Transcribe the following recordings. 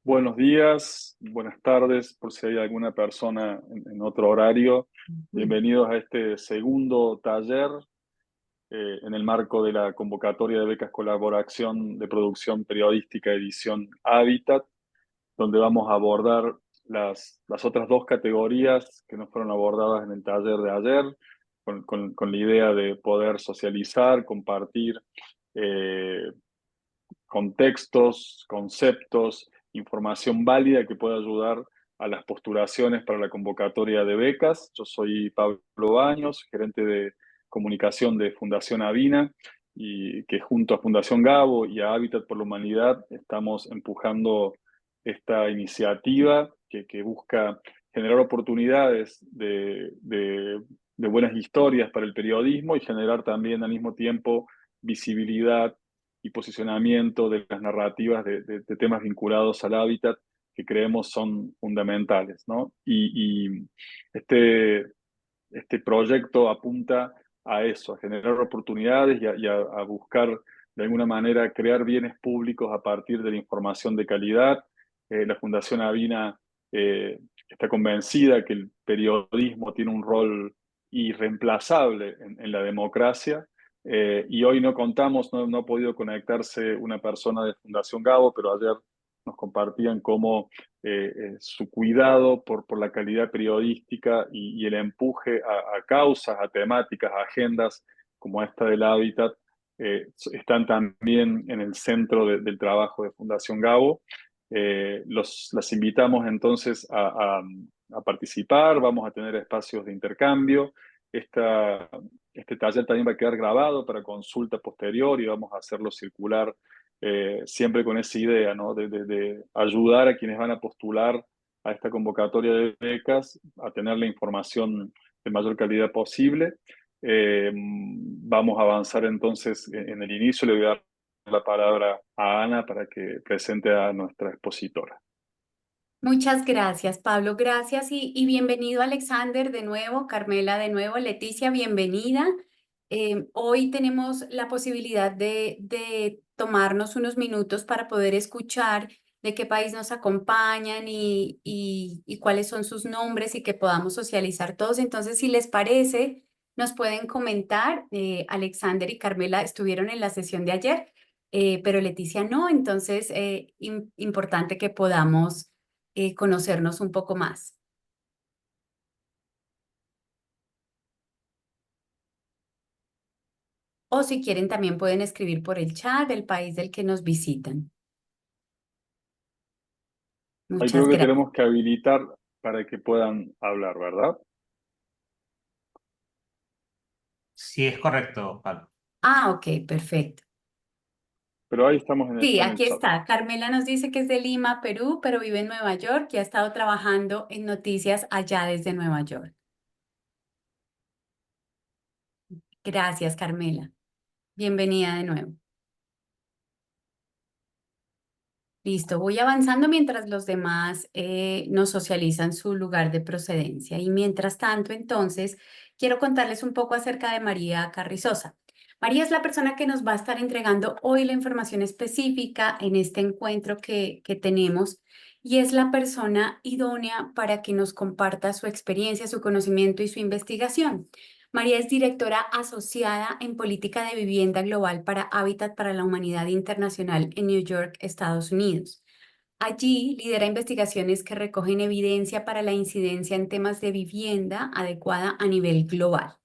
Buenos días, buenas tardes, por si hay alguna persona en otro horario. Ujú. Bienvenidos a este segundo taller en el marco de la convocatoria de becas Colaboración de Producción Periodística Edición Hábitat, donde vamos a abordar las otras dos categorías que no fueron abordadas en el taller de ayer, con la idea de poder socializar, compartir eh, contextos, conceptos, información válida que pueda ayudar a las postulaciones para la convocatoria de becas. Yo soy Pablo Baños, gerente de comunicación de Fundación Avina, y que junto a Fundación Gabo y a Hábitat por la Humanidad estamos empujando esta iniciativa que busca generar oportunidades de buenas historias para el periodismo y generar también al mismo tiempo visibilidad y posicionamiento de las narrativas de temas vinculados al hábitat que creemos son fundamentales, ¿no? Y este proyecto apunta a eso, a generar oportunidades y a buscar de alguna manera crear bienes públicos a partir de la información de calidad. La Fundación Avina está convencida que el periodismo tiene un rol irreemplazable en la democracia. Y hoy no contamos, no ha podido conectarse una persona de Fundación Gabo, pero ayer nos compartían cómo su cuidado por la calidad periodística y el empuje a causas, a temáticas, a agendas como esta del hábitat, están también en el centro del trabajo de Fundación Gabo. Las invitamos entonces a participar, vamos a tener espacios de intercambio. Esta, este taller también va a quedar grabado para consulta posterior y vamos a hacerlo circular siempre con esa idea, ¿no? De ayudar a quienes van a postular a esta convocatoria de becas a tener la información de mayor calidad posible. Vamos a avanzar entonces en el inicio. Le voy a dar la palabra a Ana para que presente a nuestra expositora. Muchas gracias, Pablo. Gracias y bienvenido, Alexander, de nuevo, Carmela, de nuevo, Leticia, bienvenida. Hoy tenemos la posibilidad de tomarnos unos minutos para poder escuchar de qué país nos acompañan y cuáles son sus nombres y que podamos socializar todos. Entonces, si les parece, nos pueden comentar. Alexander y Carmela estuvieron en la sesión de ayer, pero Leticia no. Entonces, importante que podamos conocernos un poco más. O si quieren, también pueden escribir por el chat del país del que nos visitan. Ahí Muchas creo que gracias. tenemos que habilitar para que puedan hablar, ¿verdad? Sí, es correcto, Pablo. Ah, ok, perfecto. Pero ahí estamos Sí, en el aquí chat. está. Carmela nos dice que es de Lima, Perú, pero vive en Nueva York y ha estado trabajando en noticias allá desde Nueva York. Gracias, Carmela. Bienvenida de nuevo. Listo, voy avanzando mientras los demás nos socializan su lugar de procedencia. Y mientras tanto, entonces, quiero contarles un poco acerca de María Carrizosa. María es la persona que nos va a estar entregando hoy la información específica en este encuentro que tenemos y es la persona idónea para que nos comparta su experiencia, su conocimiento y su investigación. María es directora asociada en política de vivienda global para Hábitat para la Humanidad Internacional en New York, Estados Unidos. Allí lidera investigaciones que recogen evidencia para la incidencia en temas de vivienda adecuada a nivel global.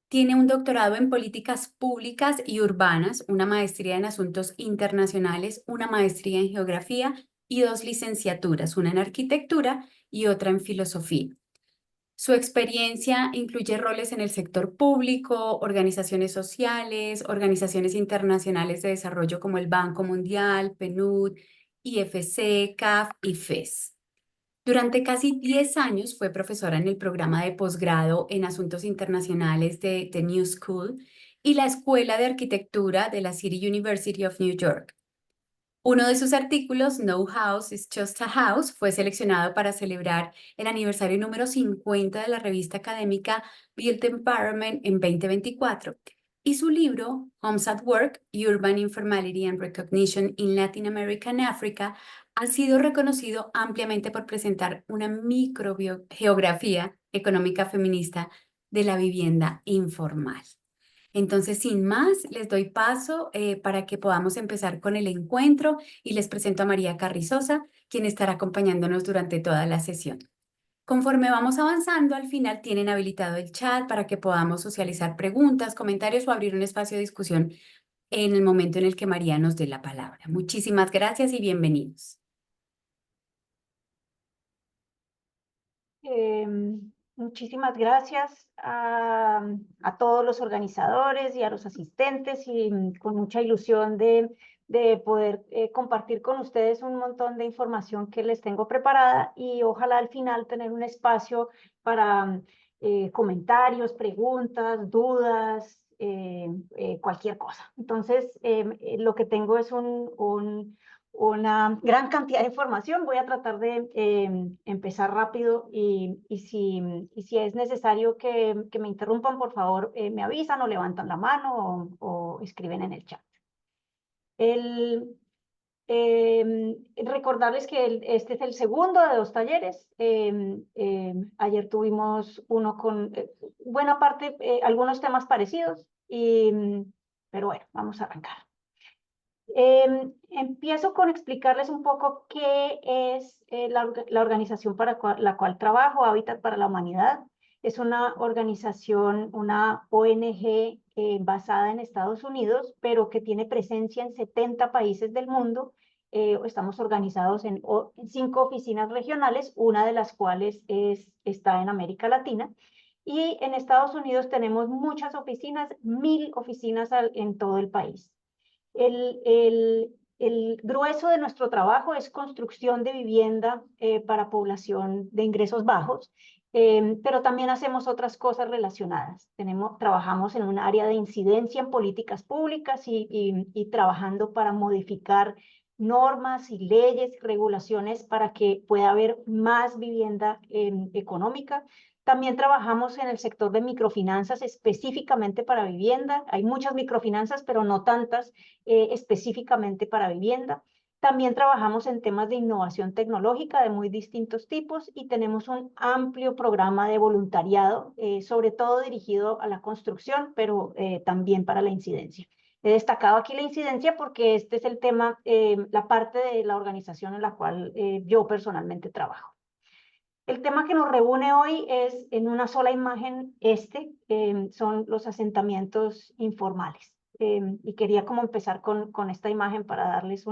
Tiene un doctorado en políticas públicas y urbanas, una maestría en asuntos internacionales, una maestría en geografía y 2 licenciaturas, una en arquitectura y otra en filosofía. Su experiencia incluye roles en el sector público, organizaciones sociales, organizaciones internacionales de desarrollo como el Banco Mundial, PNUD, IFC, CAF y FES. Durante casi 10 años fue profesora en el programa de posgrado en Asuntos Internacionales de The New School y la Escuela de Arquitectura de la City University of New York. Uno de sus artículos, No House is Just a House, fue seleccionado para celebrar el aniversario número 50 de la revista académica Built Environment en 2024. Y su libro, Homes at Work, Urban Informality and Recognition in Latin America and Africa, ha sido reconocido ampliamente por presentar una microgeografía económica feminista de la vivienda informal. Entonces, sin más, les doy paso para que podamos empezar con el encuentro y les presento a María Carrizosa, quien estará acompañándonos durante toda la sesión. Conforme vamos avanzando, al final tienen habilitado el chat para que podamos socializar preguntas, comentarios o abrir un espacio de discusión en el momento en el que María nos dé la palabra. Muchísimas gracias y bienvenidos. Muchísimas gracias a todos los organizadores y a los asistentes y con mucha ilusión de poder compartir con ustedes un montón de información que les tengo preparada y ojalá al final tener un espacio para comentarios, preguntas, dudas, cualquier cosa. Entonces, lo que tengo es una gran cantidad de información. Voy a tratar de empezar rápido y si es necesario que me interrumpan, por favor, me avisan o levantan la mano o escriben en el chat. Recordarles que este es el segundo de 2 talleres. Ayer tuvimos uno con buena parte, algunos temas parecidos, pero bueno, vamos a arrancar. Empiezo con explicarles un poco qué es la organización para la cual trabajo, Hábitat para la Humanidad. Es una organización, una ONG basada en Estados Unidos, pero que tiene presencia en 70 países del mundo. Estamos organizados en 5 oficinas regionales, una de las cuales está en América Latina. Y en Estados Unidos tenemos muchas oficinas, 1000 oficinas en todo el país. El grueso de nuestro trabajo es construcción de vivienda para población de ingresos bajos, pero también hacemos otras cosas relacionadas. Trabajamos en un área de incidencia en políticas públicas y trabajando para modificar normas y leyes, regulaciones para que pueda haber más vivienda económica. También trabajamos en el sector de microfinanzas específicamente para vivienda. Hay muchas microfinanzas, pero no tantas específicamente para vivienda. También trabajamos en temas de innovación tecnológica de muy distintos tipos y tenemos un amplio programa de voluntariado, sobre todo dirigido a la construcción, pero también para la incidencia. He destacado aquí la incidencia porque este es el tema, la parte de la organización en la cual yo personalmente trabajo. El tema que nos reúne hoy es en una sola imagen, son los asentamientos informales. Y quería como empezar con esta imagen para darles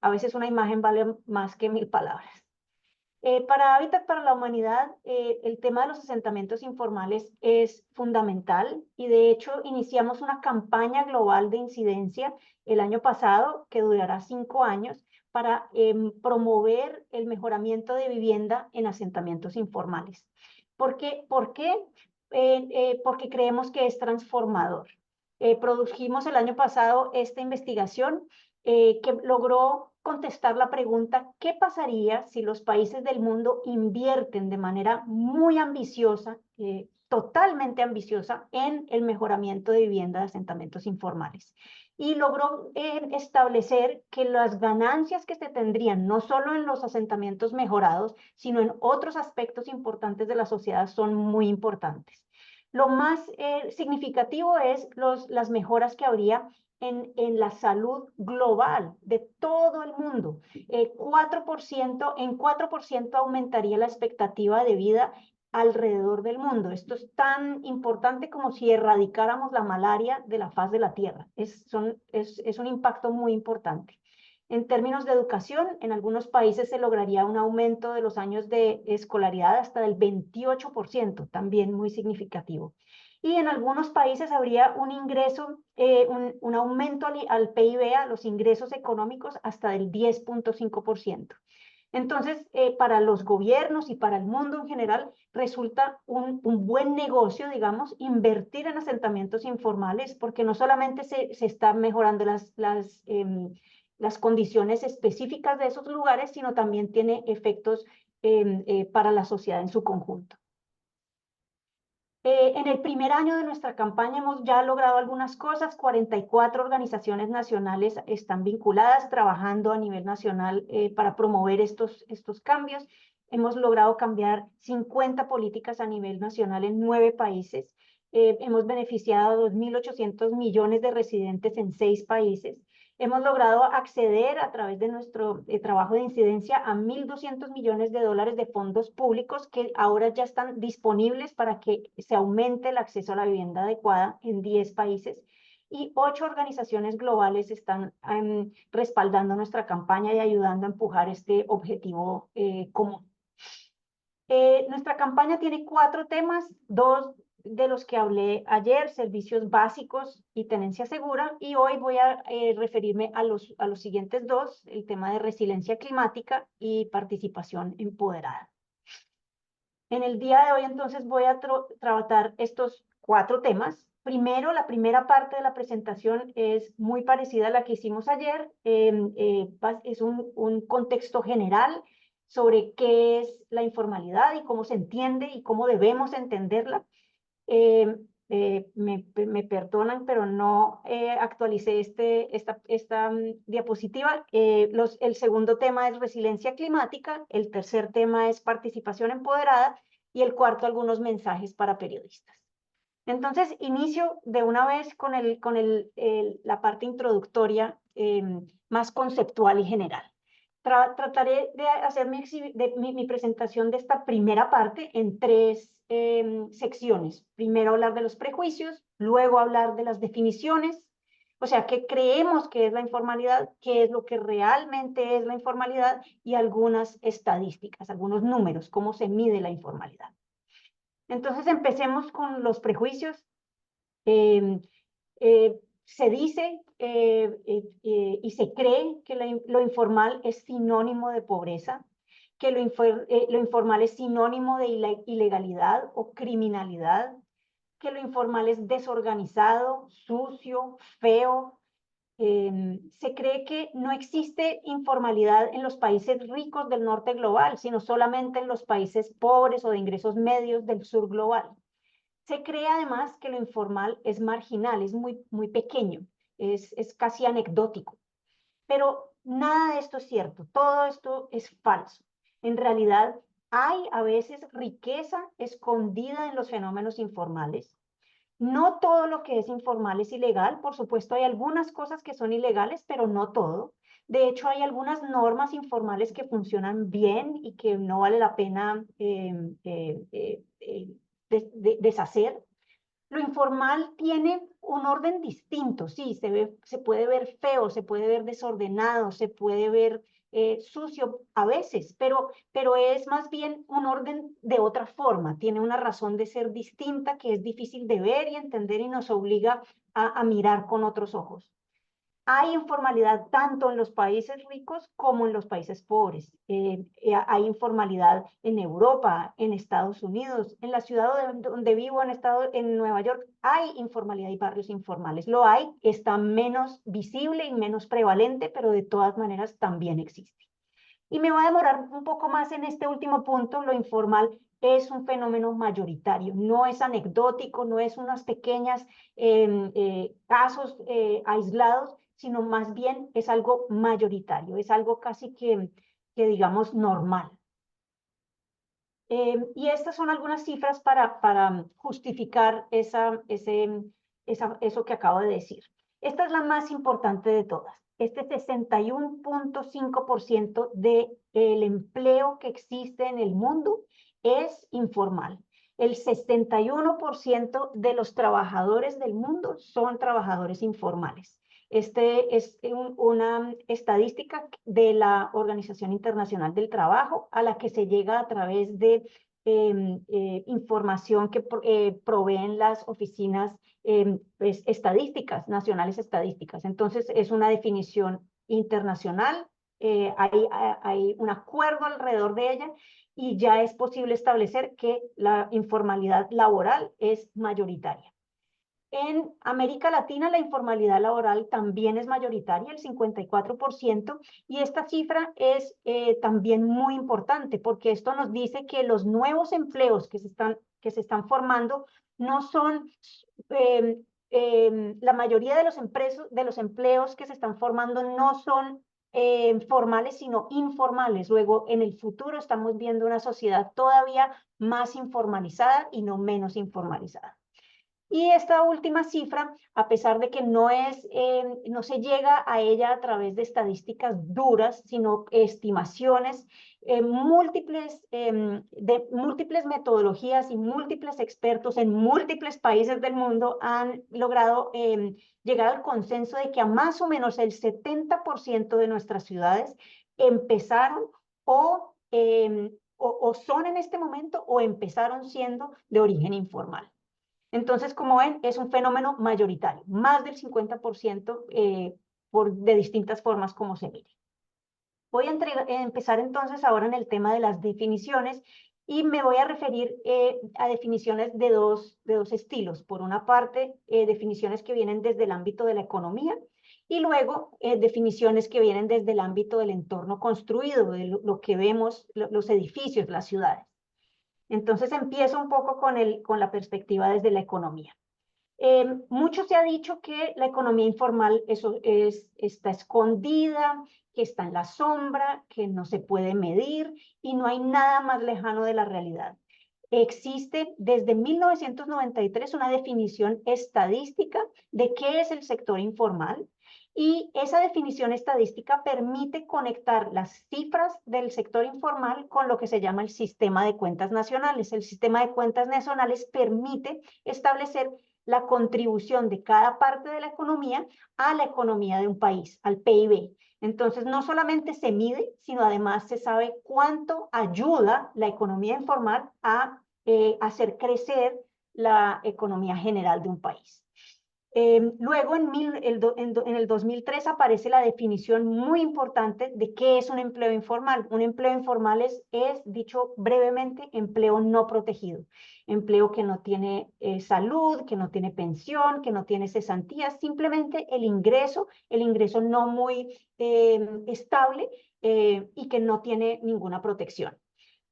a veces una imagen vale más que 1000 palabras. Para Hábitat para la Humanidad, el tema de los asentamientos informales es fundamental y de hecho iniciamos una campaña global de incidencia el año pasado que durará 5 años para promover el mejoramiento de vivienda en asentamientos informales. ¿Por qué? Porque creemos que es transformador. Produjimos el año pasado esta investigación que logró contestar la pregunta, ¿qué pasaría si los países del mundo invierten de manera muy ambiciosa, totalmente ambiciosa, en el mejoramiento de vivienda de asentamientos informales? Y logró establecer que las ganancias que se tendrían, no solo en los asentamientos mejorados, sino en otros aspectos importantes de la sociedad, son muy importantes. Lo más significativo es las mejoras que habría en la salud global de todo el mundo. 4% aumentaría la expectativa de vida alrededor del mundo. Esto es tan importante como si erradicáramos la malaria de la faz de la Tierra. Es un impacto muy importante. En términos de educación, en algunos países se lograría un aumento de los años de escolaridad hasta del 28%, también muy significativo. Y en algunos países habría un ingreso, un aumento al PIB, a los ingresos económicos, hasta del 10.5%. Entonces, para los gobiernos y para el mundo en general, resulta un buen negocio, digamos, invertir en asentamientos informales, porque no solamente se están mejorando las condiciones específicas de esos lugares, sino también tiene efectos para la sociedad en su conjunto. En el primer año de nuestra campaña hemos ya logrado algunas cosas. 44 organizaciones nacionales están vinculadas, trabajando a nivel nacional para promover estos cambios. Hemos logrado cambiar 50 políticas a nivel nacional en 9 países. Hemos beneficiado a 2.800 millones de residentes en 6 países. Hemos logrado acceder a través de nuestro trabajo de incidencia a 1.200 millones de dólares de fondos públicos que ahora ya están disponibles para que se aumente el acceso a la vivienda adecuada en 10 países. Y 8 organizaciones globales están respaldando nuestra campaña y ayudando a empujar este objetivo común. Nuestra campaña tiene 4 temas, 2 de los que hablé ayer: servicios básicos y tenencia segura, y hoy voy a referirme a los siguientes 2, el tema de resiliencia climática y participación empoderada. En el día de hoy, entonces, voy a tratar estos 4 temas. Primero, la primera parte de la presentación es muy parecida a la que hicimos ayer. Es un contexto general sobre qué es la informalidad y cómo se entiende y cómo debemos entenderla. Me perdonan, pero no actualicé esta diapositiva. El segundo tema es resiliencia climática, el tercer tema es participación empoderada y el cuarto, algunos mensajes para periodistas. Entonces, inicio de una vez con la parte introductoria más conceptual y general. Trataré de hacer mi presentación de esta primera parte en 3 secciones. Primero hablar de los prejuicios, luego hablar de las definiciones, o sea, qué creemos que es la informalidad, qué es lo que realmente es la informalidad, y algunas estadísticas, algunos números, cómo se mide la informalidad. Entonces, empecemos con los prejuicios. Se dice y se cree que lo informal es sinónimo de pobreza, que lo informal es sinónimo de ilegalidad o criminalidad, que lo informal es desorganizado, sucio, feo. Se cree que no existe informalidad en los países ricos del norte global, sino solamente en los países pobres o de ingresos medios del sur global. Se cree además que lo informal es marginal, es muy pequeño, es casi anecdótico. Pero nada de esto es cierto, todo esto es falso. En realidad, hay a veces riqueza escondida en los fenómenos informales. No todo lo que es informal es ilegal, por supuesto hay algunas cosas que son ilegales, pero no todo. De hecho, hay algunas normas informales que funcionan bien y que no vale la pena deshacer. Lo informal tiene un orden distinto, sí, se puede ver feo, se puede ver desordenado, se puede ver sucio a veces, pero es más bien un orden de otra forma, tiene una razón de ser distinta que es difícil de ver y entender y nos obliga a mirar con otros ojos. Hay informalidad tanto en los países ricos como en los países pobres. Hay informalidad en Europa, en Estados Unidos, en la ciudad donde vivo, en Nueva York, hay informalidad y barrios informales. Lo hay, está menos visible y menos prevalente, pero de todas maneras también existe. Y me voy a demorar un poco más en este último punto. Lo informal es un fenómeno mayoritario, no es anecdótico, no es unos pequeños casos aislados, sino más bien es algo mayoritario, es algo casi que digamos normal. Y estas son algunas cifras para justificar eso que acabo de decir. Esta es la más importante de todas. Este 61.5% del empleo que existe en el mundo es informal. El 61% de los trabajadores del mundo son trabajadores informales. Este es una estadística de la Organización Internacional del Trabajo, a la que se llega a través de información que proveen las oficinas estadísticas, nacionales estadísticas. Entonces, es una definición internacional, hay un acuerdo alrededor de ella y ya es posible establecer que la informalidad laboral es mayoritaria. En América Latina la informalidad laboral también es mayoritaria, el 54%, y esta cifra es también muy importante porque esto nos dice que los nuevos empleos que se están formando no son, la mayoría de los empleos que se están formando no son formales, sino informales. Luego, en el futuro estamos viendo una sociedad todavía más informalizada y no menos informalizada. Y esta última cifra, a pesar de que no se llega a ella a través de estadísticas duras, sino estimaciones, de múltiples metodologías y múltiples expertos en múltiples países del mundo han logrado llegar al consenso de que a más o menos el 70% de nuestras ciudades empezaron o son en este momento o empezaron siendo de origen informal. Entonces, como ven, es un fenómeno mayoritario, más del 50% de distintas formas como se mire. Voy a empezar entonces ahora en el tema de las definiciones y me voy a referir a definiciones de dos estilos. Por una parte, definiciones que vienen desde el ámbito de la economía y luego definiciones que vienen desde el ámbito del entorno construido, de lo que vemos, los edificios, las ciudades. Entonces empiezo un poco con la perspectiva desde la economía. Mucho se ha dicho que la economía informal está escondida, que está en la sombra, que no se puede medir y no hay nada más lejano de la realidad. Existe desde 1993 una definición estadística de qué es el sector informal. Y esa definición estadística permite conectar las cifras del sector informal con lo que se llama el sistema de cuentas nacionales. El sistema de cuentas nacionales permite establecer la contribución de cada parte de la economía a la economía de un país, al PIB. Entonces, no solamente se mide, sino además se sabe cuánto ayuda la economía informal a hacer crecer la economía general de un país. Luego, en el 2003 aparece la definición muy importante de qué es un empleo informal. Un empleo informal es dicho brevemente, empleo no protegido. Empleo que no tiene salud, que no tiene pensión, que no tiene cesantías, simplemente el ingreso no muy estable y que no tiene ninguna protección.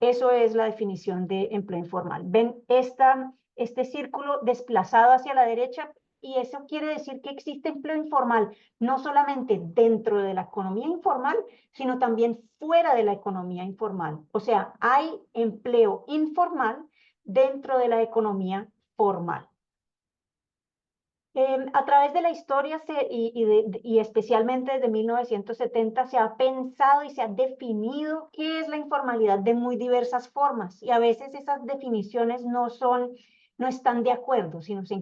Eso es la definición de empleo informal. ¿Ven este círculo desplazado hacia la derecha? Y eso quiere decir que existe empleo informal, no solamente dentro de la economía informal, sino también fuera de la economía informal. O sea, hay empleo informal dentro de la economía formal. A través de la historia y especialmente desde 1970 se ha pensado y se ha definido qué es la informalidad de muy diversas formas y a veces esas definiciones no están de acuerdo, sino se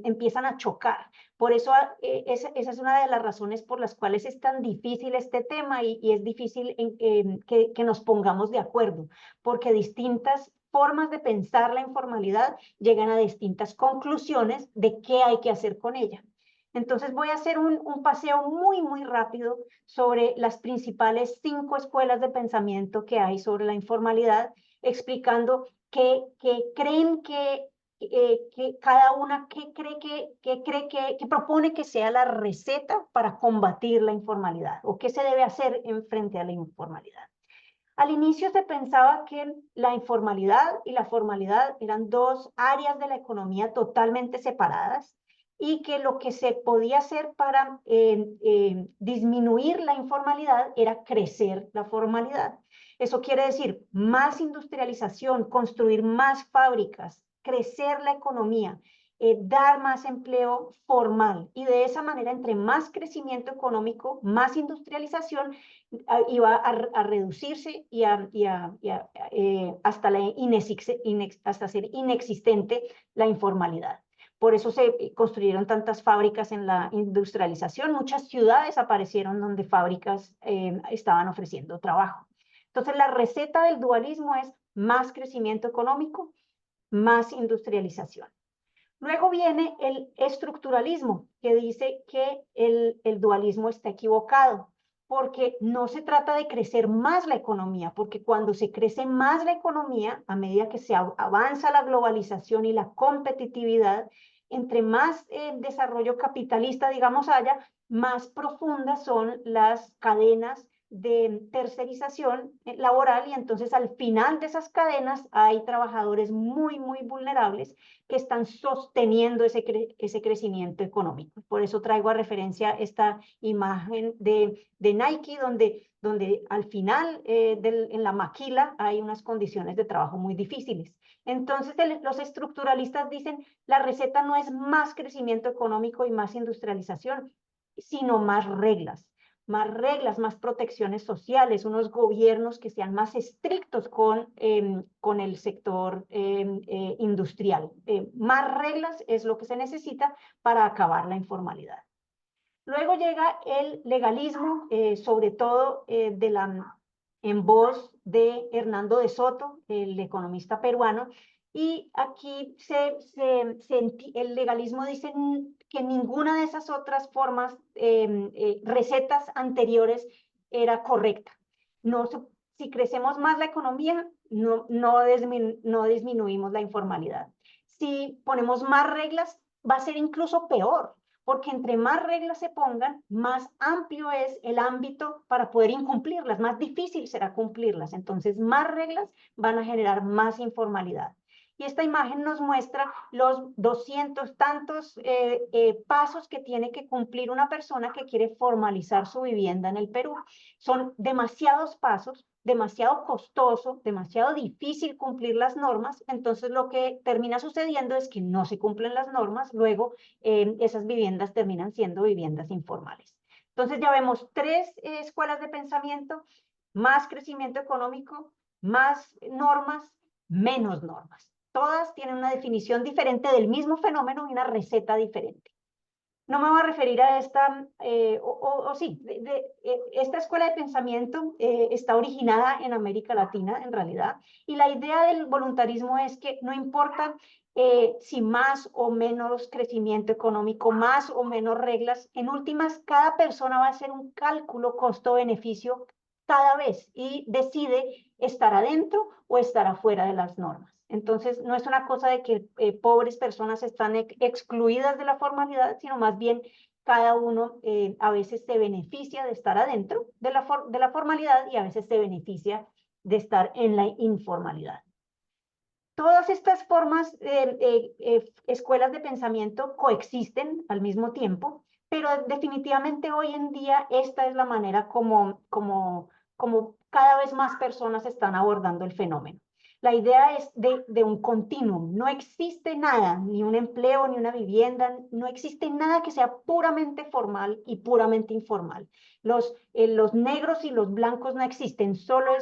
empiezan a chocar. Por eso esa es una de las razones por las cuales es tan difícil este tema y es difícil que nos pongamos de acuerdo, porque distintas formas de pensar la informalidad llegan a distintas conclusiones de qué hay que hacer con ella. Entonces voy a hacer un paseo muy, muy rápido sobre las principales 5 escuelas de pensamiento que hay sobre la informalidad, explicando qué creen que cada una que propone que sea la receta para combatir la informalidad o qué se debe hacer en frente a la informalidad. Al inicio se pensaba que la informalidad y la formalidad eran dos áreas de la economía totalmente separadas y que lo que se podía hacer para disminuir la informalidad era crecer la formalidad. Eso quiere decir más industrialización, construir más fábricas, crecer la economía, dar más empleo formal. Y de esa manera, entre más crecimiento económico, más industrialización, iba a reducirse y hasta ser inexistente la informalidad. Por eso se construyeron tantas fábricas en la industrialización. Muchas ciudades aparecieron donde fábricas estaban ofreciendo trabajo. Entonces, la receta del dualismo es más crecimiento económico, más industrialización. Luego viene el estructuralismo, que dice que el dualismo está equivocado, porque no se trata de crecer más la economía, porque cuando se crece más la economía, a medida que se avanza la globalización y la competitividad, entre más desarrollo capitalista, digamos, haya, más profundas son las cadenas de tercerización laboral, y entonces al final de esas cadenas hay trabajadores muy, muy vulnerables que están sosteniendo ese crecimiento económico. Por eso traigo a referencia esta imagen de Nike, donde al final en la maquila hay unas condiciones de trabajo muy difíciles. Entonces los estructuralistas dicen, la receta no es más crecimiento económico y más industrialización, sino más reglas, más protecciones sociales, unos gobiernos que sean más estrictos con el sector industrial. Más reglas es lo que se necesita para acabar la informalidad. Luego llega el legalismo, sobre todo en voz de Hernando de Soto, el economista peruano, y aquí el legalismo dice que ninguna de esas otras formas, recetas anteriores, era correcta. Si crecemos más la economía, no disminuimos la informalidad. Si ponemos más reglas, va a ser incluso peor, porque entre más reglas se pongan, más amplio es el ámbito para poder incumplirlas, más difícil será cumplirlas. Entonces, más reglas van a generar más informalidad. Y esta imagen nos muestra los 200 tantos pasos que tiene que cumplir una persona que quiere formalizar su vivienda en el Perú. Son demasiados pasos, demasiado costoso, demasiado difícil cumplir las normas. Entonces lo que termina sucediendo es que no se cumplen las normas, luego esas viviendas terminan siendo viviendas informales. Entonces ya vemos tres escuelas de pensamiento: más crecimiento económico, más normas, menos normas. Todas tienen una definición diferente del mismo fenómeno y una receta diferente. No me voy a referir a esta, esta escuela de pensamiento está originada en América Latina, en realidad, y la idea del voluntarismo es que no importa si más o menos crecimiento económico, más o menos reglas, en últimas, cada persona va a hacer un cálculo costo-beneficio cada vez y decide estar adentro o estar afuera de las normas. Entonces, no es una cosa de que pobres personas están excluidas de la formalidad, sino más bien cada uno a veces se beneficia de estar adentro de la formalidad y a veces se beneficia de estar en la informalidad. Todas estas formas, escuelas de pensamiento coexisten al mismo tiempo, pero definitivamente hoy en día esta es la manera como cada vez más personas están abordando el fenómeno. La idea es de un continuum. No existe nada, ni un empleo, ni una vivienda, no existe nada que sea puramente formal y puramente informal. Los negros y los blancos no existen, solo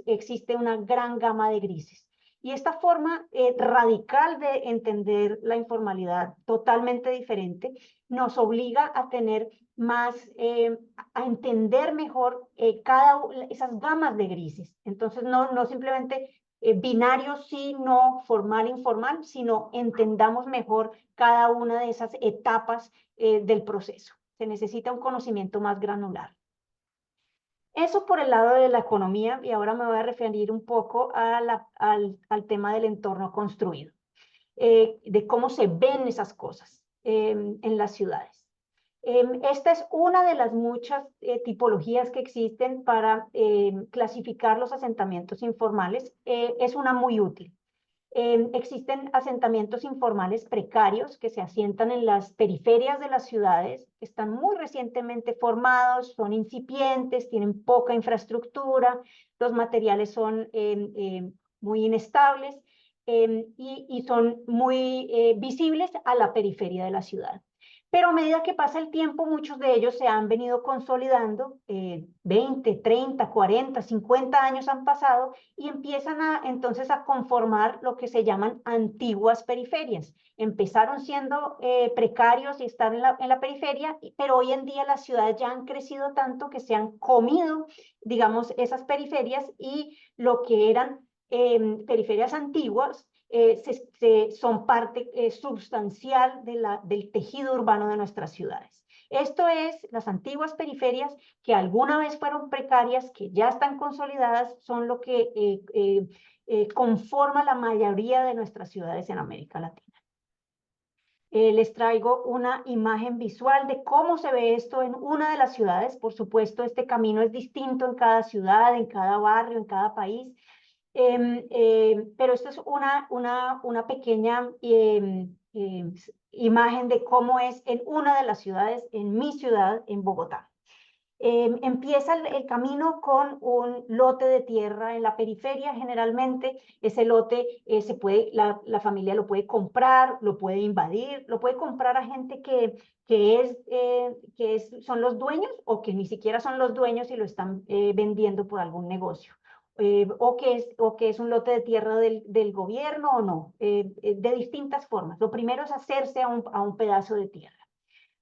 existe una gran gama de grises. Y esta forma radical de entender la informalidad, totalmente diferente, nos obliga a tener más, a entender mejor esas gamas de grises. Entonces, no simplemente binario sí, no, formal, informal, sino entendamos mejor cada una de esas etapas del proceso. Se necesita un conocimiento más granular. Eso por el lado de la economía, y ahora me voy a referir un poco al tema del entorno construido, de cómo se ven esas cosas en las ciudades. Esta es una de las muchas tipologías que existen para clasificar los asentamientos informales. Es una muy útil. Existen asentamientos informales precarios que se asientan en las periferias de las ciudades, que están muy recientemente formados, son incipientes, tienen poca infraestructura, los materiales son muy inestables y son muy visibles a la periferia de la ciudad. Pero a medida que pasa el tiempo, muchos de ellos se han venido consolidando, 20, 30, 40, 50 años han pasado y empiezan entonces a conformar lo que se llaman antiguas periferias. Empezaron siendo precarios y están en la periferia, pero hoy en día las ciudades ya han crecido tanto que se han comido, digamos, esas periferias, y lo que eran periferias antiguas son parte sustancial del tejido urbano de nuestras ciudades. Esto es, las antiguas periferias que alguna vez fueron precarias, que ya están consolidadas, son lo que conforma la mayoría de nuestras ciudades en América Latina. Les traigo una imagen visual de cómo se ve esto en una de las ciudades. Por supuesto, este camino es distinto en cada ciudad, en cada barrio, en cada país. Pero esto es una pequeña imagen de cómo es en una de las ciudades, en mi ciudad, en Bogotá. Empieza el camino con un lote de tierra en la periferia. Generalmente ese lote la familia lo puede comprar, lo puede invadir, lo puede comprar a gente son los dueños, o que ni siquiera son los dueños y lo están vendiendo por algún negocio. O que es un lote de tierra del gobierno o no, de distintas formas. Lo primero es hacerse a un pedazo de tierra.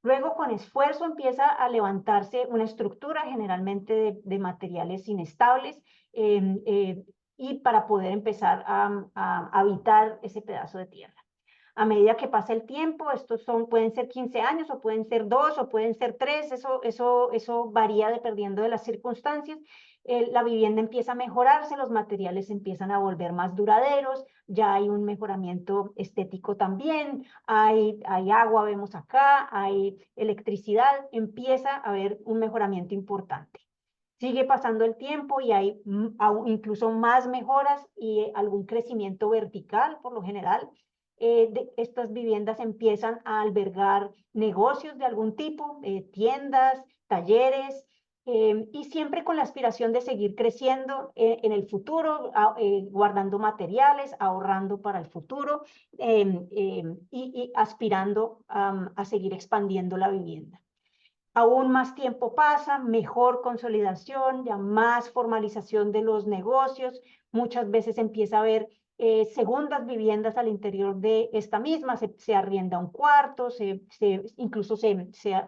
Luego, con esfuerzo, empieza a levantarse una estructura, generalmente de materiales inestables, y para poder empezar a habitar ese pedazo de tierra. A medida que pasa el tiempo, pueden ser 15 años, o pueden ser 2, o pueden ser 3, eso varía dependiendo de las circunstancias. La vivienda empieza a mejorarse, los materiales empiezan a volver más duraderos, ya hay un mejoramiento estético también, hay agua, vemos acá, hay electricidad, empieza a haber un mejoramiento importante. Sigue pasando el tiempo y hay incluso más mejoras y algún crecimiento vertical, por lo general. Estas viviendas empiezan a albergar negocios de algún tipo, tiendas, talleres, y siempre con la aspiración de seguir creciendo en el futuro, guardando materiales, ahorrando para el futuro, y aspirando a seguir expandiendo la vivienda. Aún más tiempo pasa, mejor consolidación, ya más formalización de los negocios. Muchas veces empieza a haber segundas viviendas al interior de esta misma, se arrienda un cuarto, incluso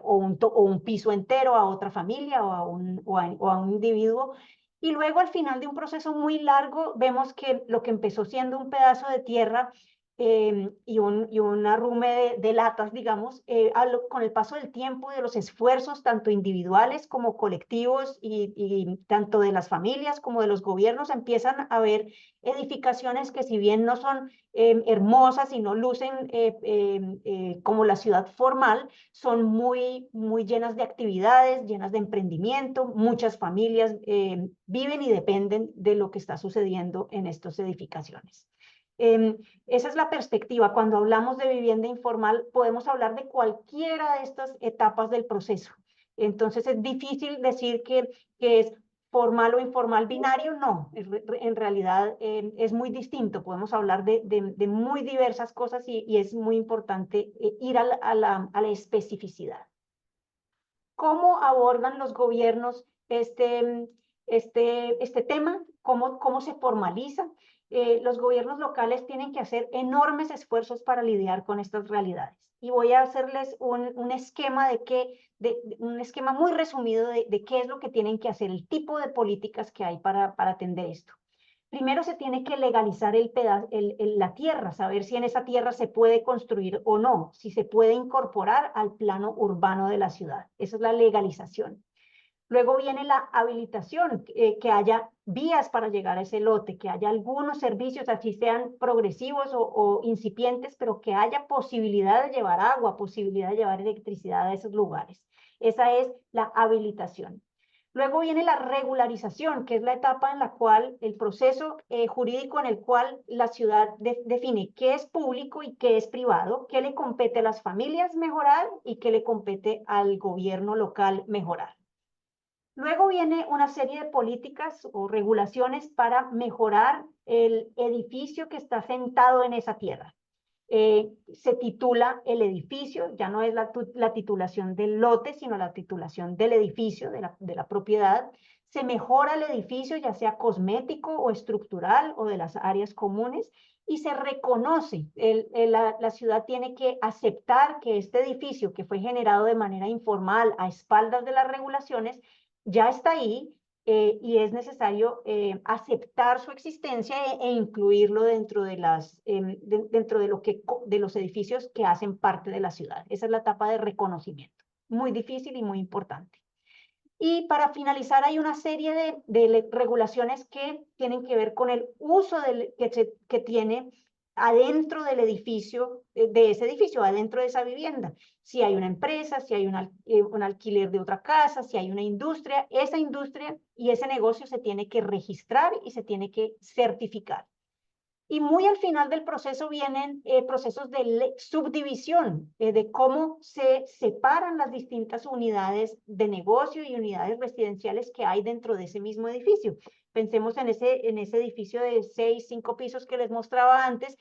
o un piso entero a otra familia o a un individuo. Y luego, al final de un proceso muy largo, vemos que lo que empezó siendo un pedazo de tierra y un arrume de latas, digamos, con el paso del tiempo y de los esfuerzos, tanto individuales como colectivos, y tanto de las familias como de los gobiernos, empiezan a haber edificaciones que, si bien no son hermosas y no lucen como la ciudad formal, son muy, muy llenas de actividades, llenas de emprendimiento. Muchas familias viven y dependen de lo que está sucediendo en estas edificaciones. Esa es la perspectiva. Cuando hablamos de vivienda informal, podemos hablar de cualquiera de estas etapas del proceso. Entonces, es difícil decir que es formal o informal binario. No, en realidad es muy distinto. Podemos hablar de muy diversas cosas, y es muy importante ir a la especificidad. ¿Cómo abordan los gobiernos este tema? ¿Cómo se formaliza? Los gobiernos locales tienen que hacer enormes esfuerzos para lidiar con estas realidades. Y voy a hacerles un esquema un esquema muy resumido de qué es lo que tienen que hacer, el tipo de políticas que hay para atender esto. Primero, se tiene que legalizar la tierra, saber si en esa tierra se puede construir o no, si se puede incorporar al plano urbano de la ciudad. Esa es la legalización. Luego viene la habilitación, que haya vías para llegar a ese lote, que haya algunos servicios, así sean progresivos o incipientes, pero que haya posibilidad de llevar agua, posibilidad de llevar electricidad a esos lugares. Esa es la habilitación. Luego viene la regularización, que es la etapa en la cual el proceso jurídico en el cual la ciudad define qué es público y qué es privado, qué le compete a las familias mejorar y qué le compete al gobierno local mejorar. Luego viene una serie de políticas o regulaciones para mejorar el edificio que está sentado en esa tierra. Se titula el edificio, ya no es la titulación del lote, sino la titulación del edificio, de la propiedad. Se mejora el edificio, ya sea cosmético o estructural, o de las áreas comunes, y se reconoce. La ciudad tiene que aceptar que este edificio, que fue generado de manera informal a espaldas de las regulaciones, ya está ahí, y es necesario aceptar su existencia e incluirlo dentro de los edificios que hacen parte de la ciudad. Esa es la etapa de reconocimiento, muy difícil y muy importante. Y para finalizar, hay una serie de regulaciones que tienen que ver con el uso que tiene adentro del edificio, de ese edificio, adentro de esa vivienda. Si hay una empresa, si hay un alquiler de otra casa, si hay una industria, esa industria y ese negocio se tiene que registrar y se tiene que certificar. Y muy al final del proceso vienen procesos de subdivisión, de cómo se separan las distintas unidades de negocio y unidades residenciales que hay dentro de ese mismo edificio. Pensemos en ese edificio de 6, 5 pisos que les mostraba antes,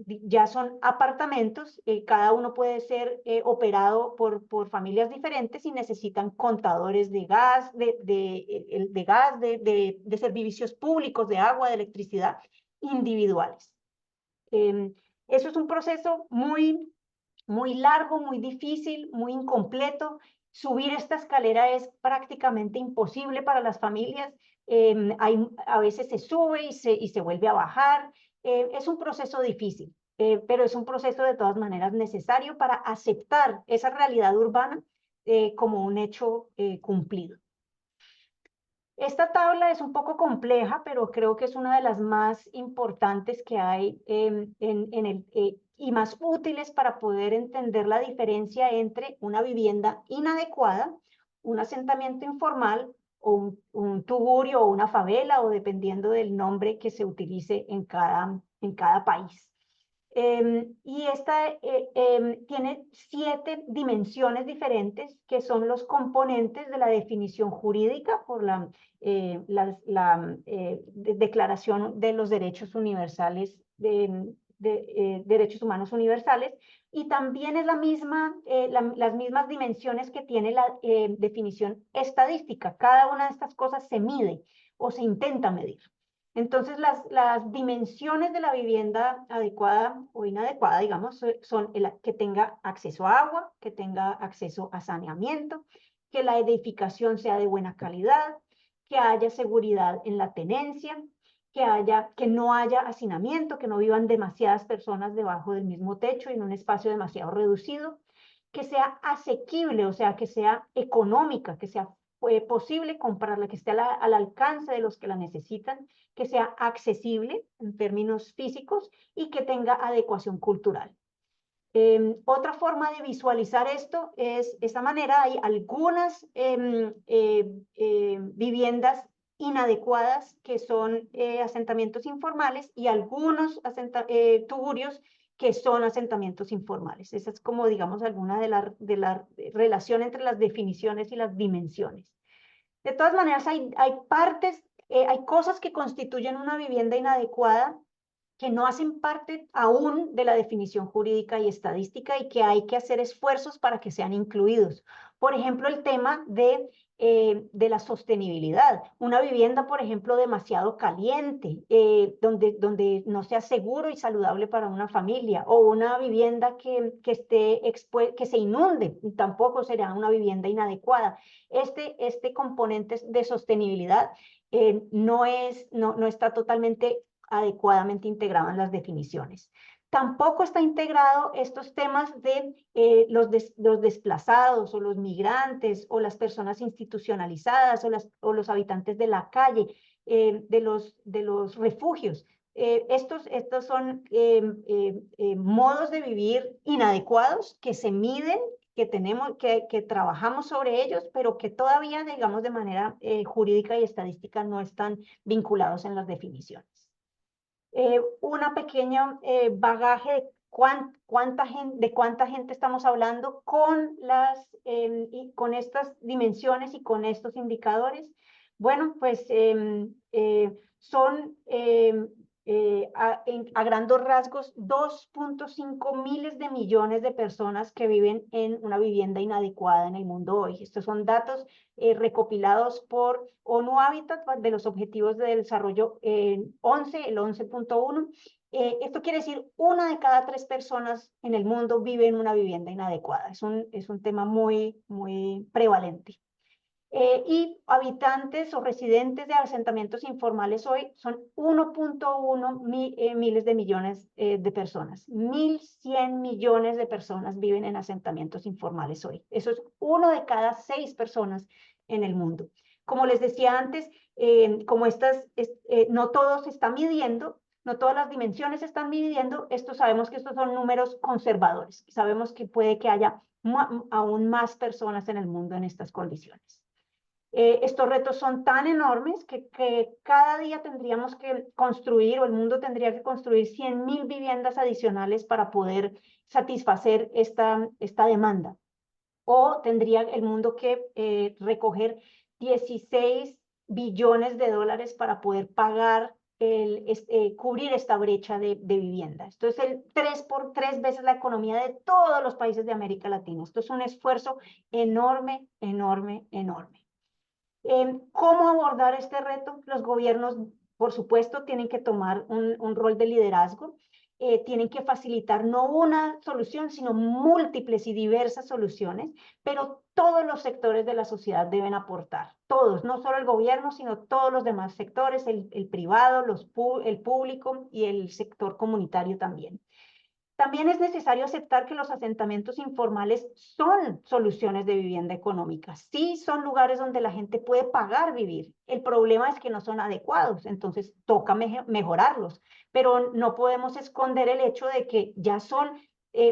ya son apartamentos, cada uno puede ser operado por familias diferentes y necesitan contadores de gas, de servicios públicos, de agua, de electricidad, individuales. Eso es un proceso muy largo, muy difícil, muy incompleto. Subir esta escalera es prácticamente imposible para las familias. A veces se sube y se vuelve a bajar. Es un proceso difícil, pero es un proceso de todas maneras necesario para aceptar esa realidad urbana como un hecho cumplido. Esta tabla es un poco compleja, pero creo que es una de las más importantes que hay y más útiles para poder entender la diferencia entre una vivienda inadecuada, un asentamiento informal o un tugurio o una favela, o dependiendo del nombre que se utilice en cada país. Y esta tiene 7 dimensiones diferentes que son los componentes de la definición jurídica por la Declaración de los Derechos Universales, Derechos Humanos Universales, y también es las mismas dimensiones que tiene la definición estadística. Cada una de estas cosas se mide o se intenta medir. Entonces, las dimensiones de la vivienda adecuada o inadecuada, digamos, son que tenga acceso a agua, que tenga acceso a saneamiento, que la edificación sea de buena calidad, que haya seguridad en la tenencia, que no haya hacinamiento, que no vivan demasiadas personas debajo del mismo techo y en un espacio demasiado reducido, que sea asequible, o sea, que sea económica, que sea posible comprarla, que esté al alcance de los que la necesitan, que sea accesible en términos físicos y que tenga adecuación cultural. Otra forma de visualizar esto es esta manera. Hay algunas viviendas inadecuadas que son asentamientos informales y algunos tugurios que son asentamientos informales. Esa es como, digamos, alguna de la relación entre las definiciones y las dimensiones. De todas maneras, hay cosas que constituyen una vivienda inadecuada que no hacen parte aún de la definición jurídica y estadística y que hay que hacer esfuerzos para que sean incluidos. Por ejemplo, el tema de la sostenibilidad. Una vivienda, por ejemplo, demasiado caliente, donde no sea seguro y saludable para una familia, o una vivienda que se inunde, tampoco será una vivienda inadecuada. Este componente de sostenibilidad no está totalmente adecuadamente integrado en las definiciones. Tampoco está integrado estos temas de los desplazados o los migrantes o las personas institucionalizadas o los habitantes de la calle, de los refugios. Estos son modos de vivir inadecuados que se miden, que trabajamos sobre ellos, pero que todavía, digamos, de manera jurídica y estadística no están vinculados en las definiciones. Una pequeña bagaje de cuánta gente estamos hablando con estas dimensiones y con estos indicadores. Bueno, pues son a grandes rasgos 2.5 miles de millones de personas que viven en una vivienda inadecuada en el mundo hoy. Estos son datos recopilados por ONU Habitat de los Objetivos de Desarrollo 11, el 11.1. Esto quiere decir 1 de cada 3 personas en el mundo vive en una vivienda inadecuada. Es un tema muy, muy prevalente. Y habitantes o residentes de asentamientos informales hoy son 1.1 miles de millones de personas. 1.100 millones de personas viven en asentamientos informales hoy. Eso es 1 de cada 6 personas en el mundo. Como les decía antes, como no todo se está midiendo, no todas las dimensiones se están dividiendo. Sabemos que estos son números conservadores. Sabemos que puede que haya aún más personas en el mundo en estas condiciones. Estos retos son tan enormes que cada día tendríamos que construir, o el mundo tendría que construir 100.000 viviendas adicionales para poder satisfacer esta demanda. O tendría el mundo que recoger 16 billones de dólares para poder pagar, cubrir esta brecha de vivienda. Esto es 3 veces la economía de todos los países de América Latina. Esto es un esfuerzo enorme, enorme, enorme. ¿Cómo abordar este reto? Los gobiernos, por supuesto, tienen que tomar un rol de liderazgo. Tienen que facilitar no una solución, sino múltiples y diversas soluciones, pero todos los sectores de la sociedad deben aportar, todos, no solo el gobierno, sino todos los demás sectores, el privado, el público y el sector comunitario también. También es necesario aceptar que los asentamientos informales son soluciones de vivienda económica. Sí son lugares donde la gente puede pagar vivir. El problema es que no son adecuados, entonces toca mejorarlos. Pero no podemos esconder el hecho de que ya son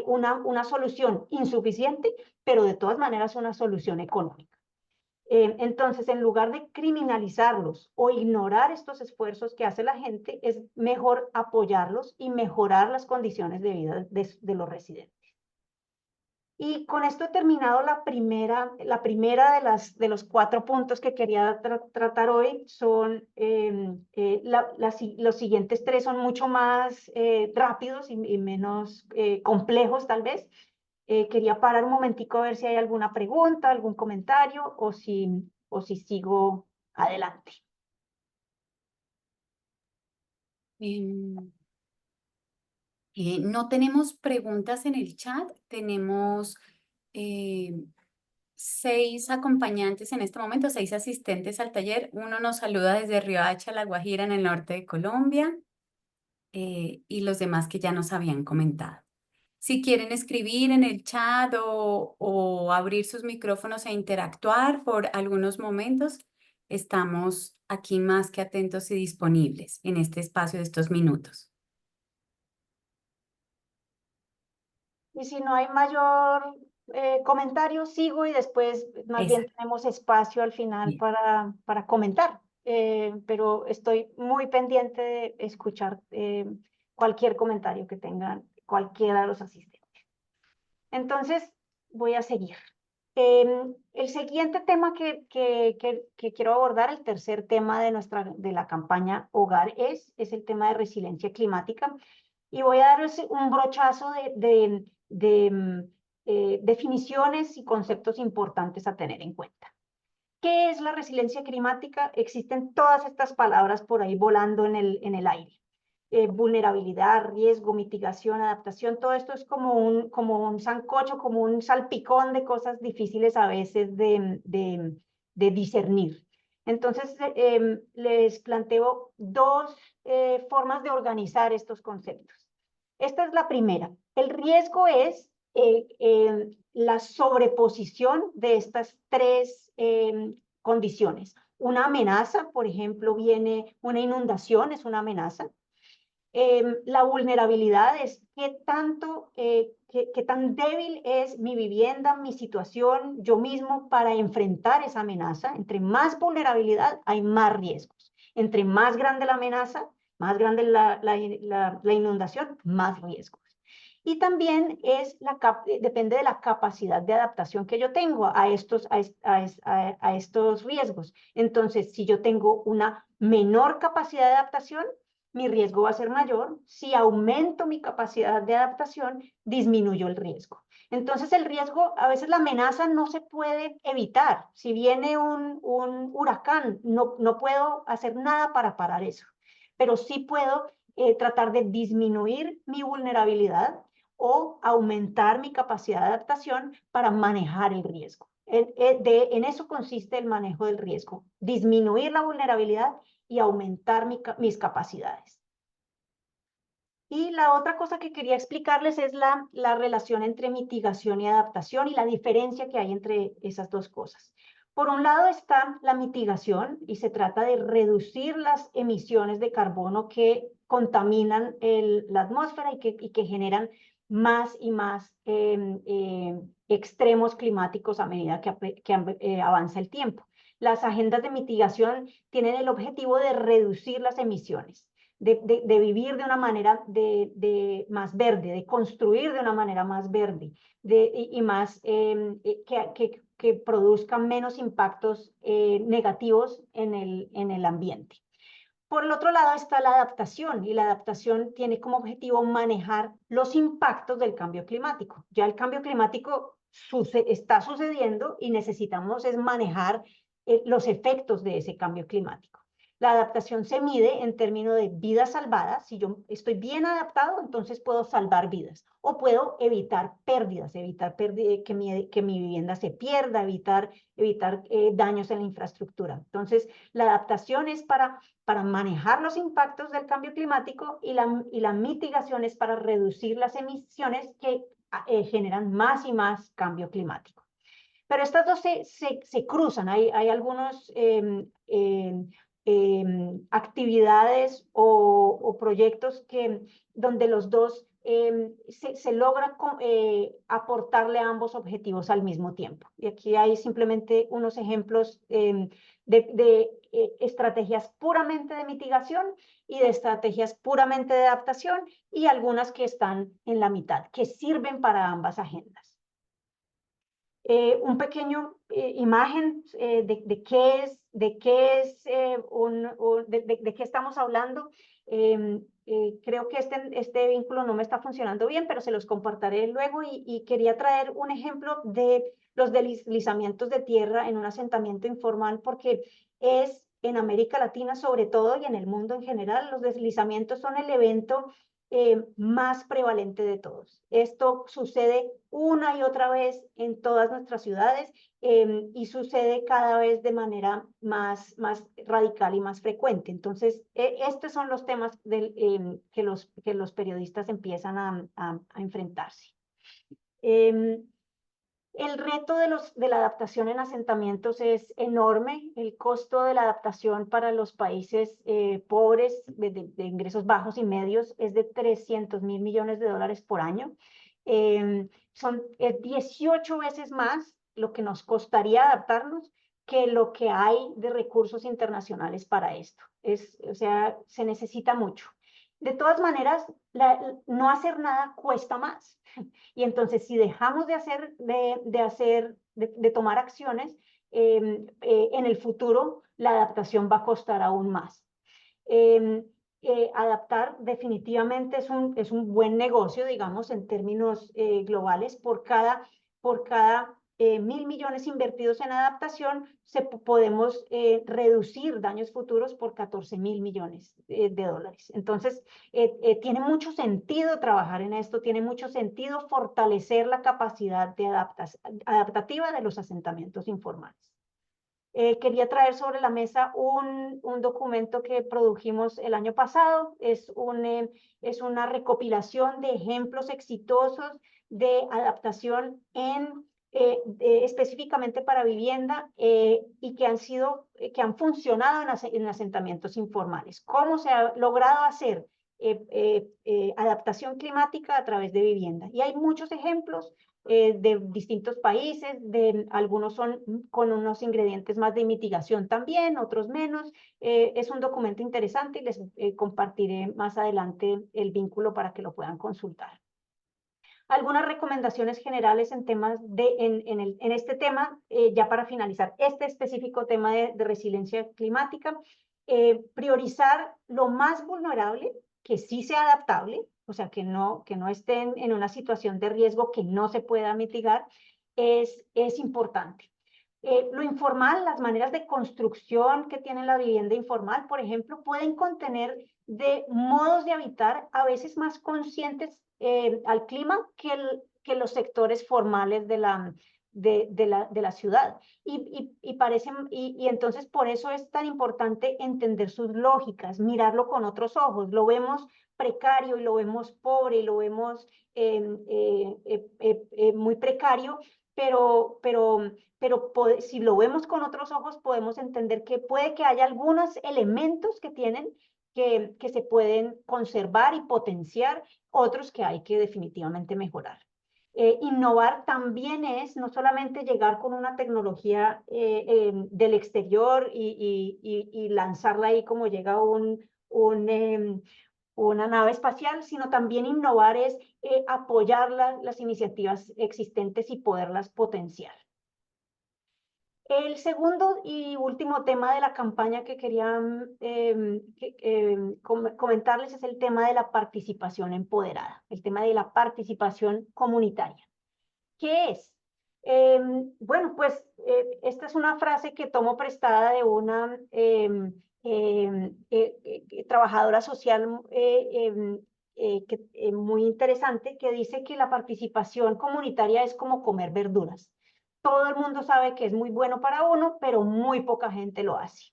una solución insuficiente, pero de todas maneras una solución económica. Entonces, en lugar de criminalizarlos o ignorar estos esfuerzos que hace la gente, es mejor apoyarlos y mejorar las condiciones de vida de los residentes. Y con esto he terminado la primera de los 4 puntos que quería tratar hoy. Los siguientes 3 son mucho más rápidos y menos complejos, tal vez. Quería parar un momentico a ver si hay alguna pregunta, algún comentario o si sigo adelante. No tenemos preguntas en el chat, tenemos 6 acompañantes en este momento, 6 asistentes al taller. Uno nos saluda desde Riohacha, La Guajira, en el norte de Colombia, y los demás que ya nos habían comentado. Si quieren escribir en el chat o abrir sus micrófonos e interactuar por algunos momentos, estamos aquí más que atentos y disponibles en este espacio de estos minutos. Y si no hay mayor comentario, sigo y después más bien tenemos espacio al final para comentar. Pero estoy muy pendiente de escuchar cualquier comentario que tengan cualquiera de los asistentes. Entonces, voy a seguir. El siguiente tema que quiero abordar, el tercer tema de la campaña Hogar es el tema de resiliencia climática. Y voy a darles un brochazo de definiciones y conceptos importantes a tener en cuenta. ¿Qué es la resiliencia climática? Existen todas estas palabras por ahí volando en el aire. Vulnerabilidad, riesgo, mitigación, adaptación, todo esto es como un sancocho, como un salpicón de cosas difíciles a veces de discernir. Entonces, les planteo 2 formas de organizar estos conceptos. Esta es la primera. El riesgo es la sobreposición de estas 3 condiciones. Una amenaza, por ejemplo, viene una inundación, es una amenaza. La vulnerabilidad es qué tan débil es mi vivienda, mi situación, yo mismo para enfrentar esa amenaza. Entre más vulnerabilidad, hay más riesgos. Entre más grande la amenaza, más grande la inundación, más riesgos. Y también depende de la capacidad de adaptación que yo tengo a estos riesgos. Entonces, si yo tengo una menor capacidad de adaptación, mi riesgo va a ser mayor. Si aumento mi capacidad de adaptación, disminuyo el riesgo. Entonces, el riesgo, a veces la amenaza no se puede evitar. Si viene un huracán, no puedo hacer nada para parar eso. Pero sí puedo tratar de disminuir mi vulnerabilidad o aumentar mi capacidad de adaptación para manejar el riesgo. En eso consiste el manejo del riesgo, disminuir la vulnerabilidad y aumentar mis capacidades. Y la otra cosa que quería explicarles es la relación entre mitigación y adaptación y la diferencia que hay entre esas 2 cosas. Por un lado está la mitigación y se trata de reducir las emisiones de carbono que contaminan la atmósfera y que generan más y más extremos climáticos a medida que avanza el tiempo. Las agendas de mitigación tienen el objetivo de reducir las emisiones, de vivir de una manera más verde, de construir de una manera más verde y más que produzcan menos impactos negativos en el ambiente. Por el otro lado está la adaptación, y la adaptación tiene como objetivo manejar los impactos del cambio climático. Ya el cambio climático está sucediendo y necesitamos es manejar los efectos de ese cambio climático. La adaptación se mide en términos de vidas salvadas. Si yo estoy bien adaptado, entonces puedo salvar vidas o puedo evitar pérdidas, que mi vivienda se pierda, evitar daños en la infraestructura. Entonces, la adaptación es para manejar los impactos del cambio climático y la mitigación es para reducir las emisiones que generan más y más cambio climático. Pero estas dos se cruzan. Hay algunos actividades o proyectos donde los dos se logra aportarle a ambos objetivos al mismo tiempo. Y aquí hay simplemente unos ejemplos de estrategias puramente de mitigación y de estrategias puramente de adaptación y algunas que están en la mitad, que sirven para ambas agendas. Un pequeño imagen de qué es, de qué estamos hablando. Creo que este vínculo no me está funcionando bien, pero se los compartiré luego y quería traer un ejemplo de los deslizamientos de tierra en un asentamiento informal, porque es en América Latina sobre todo y en el mundo en general, los deslizamientos son el evento más prevalente de todos. Esto sucede una y otra vez en todas nuestras ciudades y sucede cada vez de manera más radical y más frecuente. Entonces, estos son los temas que los periodistas empiezan a enfrentarse. El reto de la adaptación en asentamientos es enorme. El costo de la adaptación para los países pobres, de ingresos bajos y medios, es de 300.000 millones de dólares por año. Son 18 veces más lo que nos costaría adaptarnos que lo que hay de recursos internacionales para esto. O sea, se necesita mucho. De todas maneras, no hacer nada cuesta más. Y entonces, si dejamos de tomar acciones, en el futuro la adaptación va a costar aún más. Adaptar definitivamente es un buen negocio, digamos, en términos globales. Por cada 1.000 millones invertidos en adaptación, podemos reducir daños futuros por 14.000 millones de dólares. Entonces, tiene mucho sentido trabajar en esto, tiene mucho sentido fortalecer la capacidad adaptativa de los asentamientos informales. Quería traer sobre la mesa un documento que produjimos el año pasado. Es una recopilación de ejemplos exitosos de adaptación específicamente para vivienda y que han funcionado en asentamientos informales. ¿Cómo se ha logrado hacer adaptación climática a través de vivienda? Y hay muchos ejemplos de distintos países, algunos son con unos ingredientes más de mitigación también, otros menos. Es un documento interesante y les compartiré más adelante el vínculo para que lo puedan consultar. Algunas recomendaciones generales en este tema, ya para finalizar, este específico tema de resiliencia climática. Priorizar lo más vulnerable, que sí sea adaptable, o sea, que no estén en una situación de riesgo que no se pueda mitigar, es importante. Lo informal, las maneras de construcción que tiene la vivienda informal, por ejemplo, pueden contener modos de habitar a veces más conscientes al clima que los sectores formales de la ciudad. Y entonces por eso es tan importante entender sus lógicas, mirarlo con otros ojos. Lo vemos precario y lo vemos pobre y lo vemos muy precario, si lo vemos con otros ojos, podemos entender que puede que haya algunos elementos que tienen que se pueden conservar y potenciar, otros que hay que definitivamente mejorar. Innovar también es no solamente llegar con una tecnología del exterior y lanzarla ahí como llega una nave espacial, sino también innovar es apoyar las iniciativas existentes y poderlas potenciar. El segundo y último tema de la campaña que quería comentarles es el tema de la participación empoderada, el tema de la participación comunitaria. ¿Qué es? Bueno, pues esta es una frase que tomo prestada de una trabajadora social muy interesante, que dice que la participación comunitaria es como comer verduras. Todo el mundo sabe que es muy bueno para uno, pero muy poca gente lo hace.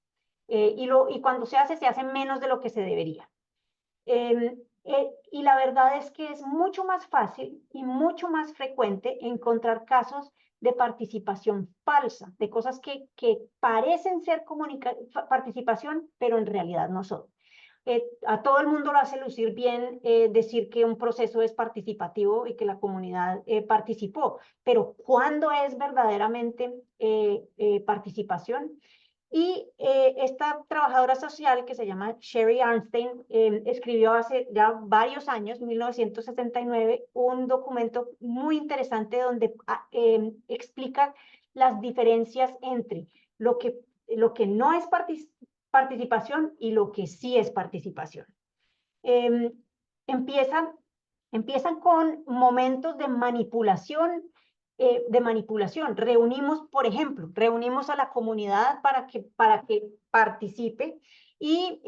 Y cuando se hace menos de lo que se debería. Y la verdad es que es mucho más fácil y mucho más frecuente encontrar casos de participación falsa, de cosas que parecen ser participación, pero en realidad no son. A todo el mundo lo hace lucir bien decir que un proceso es participativo y que la comunidad participó, pero ¿cuándo es verdaderamente participación? Y esta trabajadora social que se llama Sherry Arnstein escribió hace ya varios años, 1979, un documento muy interesante donde explica las diferencias entre lo que no es participación y lo que sí es participación. Empiezan con momentos de manipulación. Reunimos, por ejemplo, a la comunidad para que participe y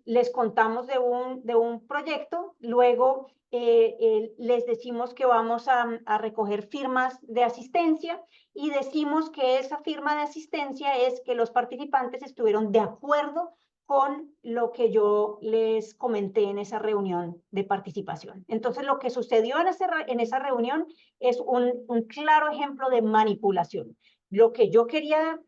les contamos de un proyecto, luego les decimos que vamos a recoger firmas de asistencia y decimos que esa firma de asistencia es que los participantes estuvieron de acuerdo con lo que yo les comenté en esa reunión de participación. Entonces, lo que sucedió en esa reunión es un claro ejemplo de manipulación. Lo que yo quería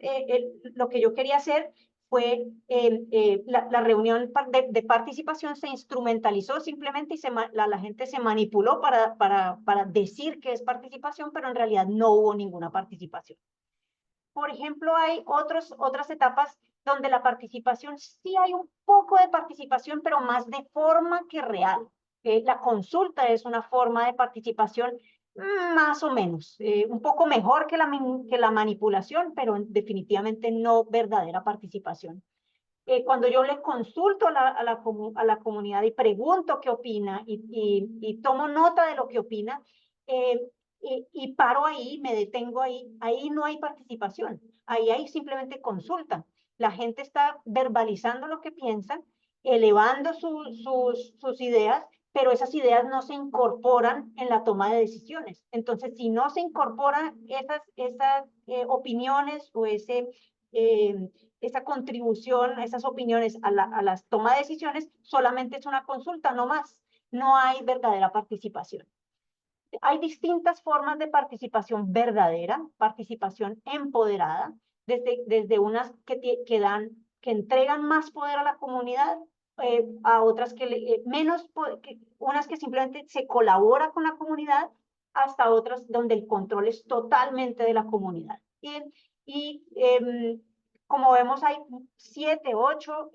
hacer fue la reunión de participación se instrumentalizó simplemente y la gente se manipuló para decir que es participación, pero en realidad no hubo ninguna participación. Por ejemplo, hay otras etapas donde la participación, sí hay un poco de participación, pero más de forma que real. La consulta es una forma de participación más o menos, un poco mejor que la manipulación, pero definitivamente no verdadera participación. Cuando yo le consulto a la comunidad y pregunto qué opina y tomo nota de lo que opina, y paro ahí, me detengo ahí no hay participación, ahí hay simplemente consulta. La gente está verbalizando lo que piensa, elevando sus ideas, pero esas ideas no se incorporan en la toma de decisiones. Entonces, si no se incorporan esas opiniones o esa contribución, esas opiniones a las tomas de decisiones, solamente es una consulta, no más. No hay verdadera participación. Hay distintas formas de participación verdadera, participación empoderada, desde unas que entregan más poder a la comunidad, a otras unas que simplemente se colabora con la comunidad, hasta otras donde el control es totalmente de la comunidad. Como vemos, hay 7, 8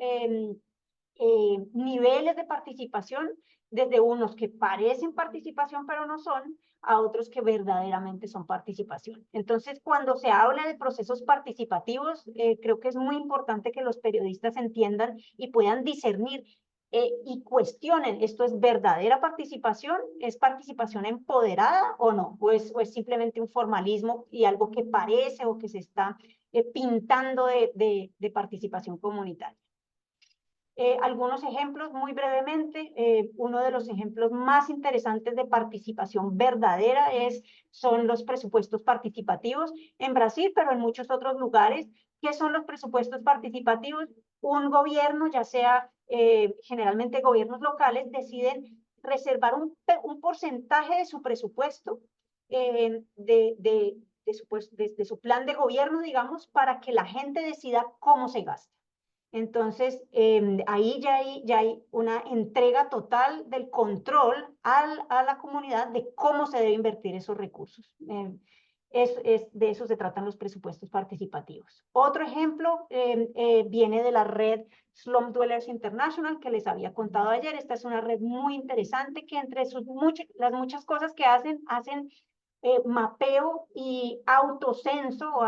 niveles de participación, desde unos que parecen participación pero no son, a otros que verdaderamente son participación. Entonces, cuando se habla de procesos participativos, creo que es muy importante que los periodistas entiendan y puedan discernir y cuestionen, ¿esto es verdadera participación? ¿Es participación empoderada o no? ¿O es simplemente un formalismo y algo que parece o que se está pintando de participación comunitaria? Algunos ejemplos muy brevemente. Uno de los ejemplos más interesantes de participación verdadera son los presupuestos participativos en Brasil, pero en muchos otros lugares. ¿Qué son los presupuestos participativos? Un gobierno, ya sea generalmente gobiernos locales, deciden reservar un porcentaje de su presupuesto de su plan de gobierno, digamos, para que la gente decida cómo se gasta. Entonces, ahí ya hay una entrega total del control a la comunidad de cómo se debe invertir esos recursos. De eso se tratan los presupuestos participativos. Otro ejemplo viene de la red Slum Dwellers International, que les había contado ayer. Esta es una red muy interesante que entre las muchas cosas que hacen mapeo y autocenso,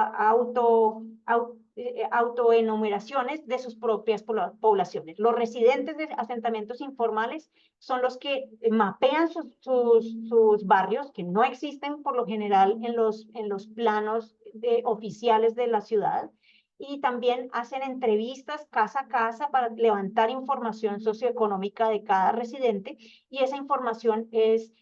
autoenumeraciones de sus propias poblaciones. Los residentes de asentamientos informales son los que mapean sus barrios, que no existen por lo general en los planos oficiales de la ciudad, y también hacen entrevistas casa a casa para levantar información socioeconómica de cada residente, y esa información es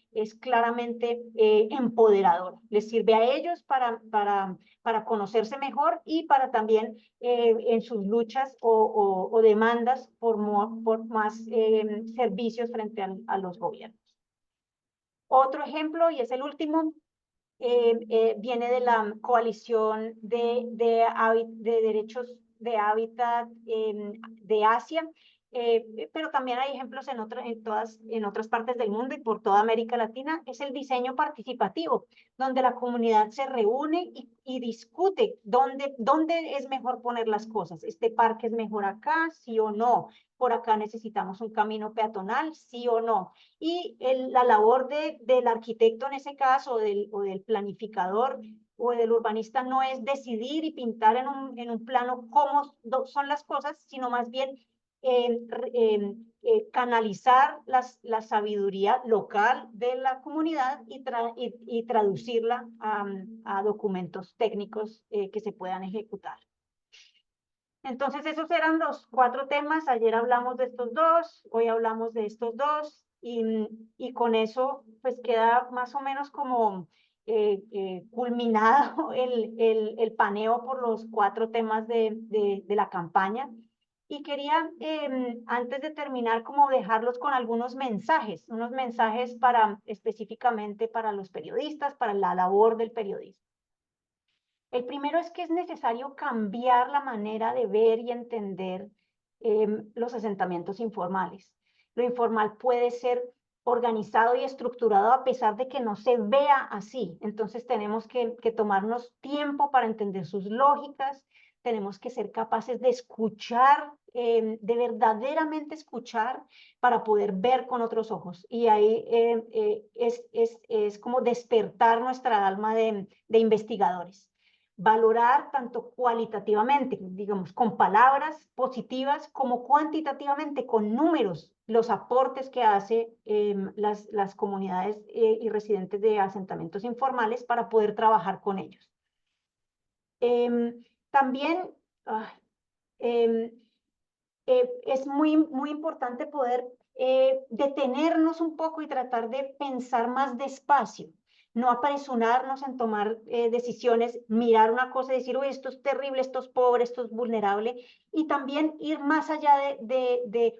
claramente empoderadora. Les sirve a ellos para conocerse mejor y para también en sus luchas o demandas por más servicios frente a los gobiernos. Otro ejemplo, y es el último, viene de la coalición de derechos de hábitat de Asia, pero también hay ejemplos en otras partes del mundo y por toda América Latina. Es el diseño participativo, donde la comunidad se reúne y discute dónde es mejor poner las cosas. ¿Este parque es mejor acá, sí o no? ¿Por acá necesitamos un camino peatonal, sí o no? Y la labor del arquitecto en ese caso, o del planificador o del urbanista, no es decidir y pintar en un plano cómo son las cosas, sino más bien canalizar la sabiduría local de la comunidad y traducirla a documentos técnicos que se puedan ejecutar. Entonces, esos eran los 4 temas. Ayer hablamos de estos 2, hoy hablamos de estos 2, y con eso pues queda más o menos como culminado el paneo por los 4 temas de la campaña. Y quería, antes de terminar, como dejarlos con algunos mensajes, unos mensajes específicamente para los periodistas, para la labor del periodista. El primero es que es necesario cambiar la manera de ver y entender los asentamientos informales. Lo informal puede ser organizado y estructurado a pesar de que no se vea así. Entonces tenemos que tomarnos tiempo para entender sus lógicas, tenemos que ser capaces de escuchar, de verdaderamente escuchar para poder ver con otros ojos. Y ahí es como despertar nuestra alma de investigadores. Valorar tanto cualitativamente, digamos, con palabras positivas, como cuantitativamente, con números, los aportes que hace las comunidades y residentes de asentamientos informales para poder trabajar con ellos. También es muy importante poder detenernos un poco y tratar de pensar más despacio. No apresurarnos en tomar decisiones, mirar una cosa y decir, uy, esto es terrible, esto es pobre, esto es vulnerable, y también ir más allá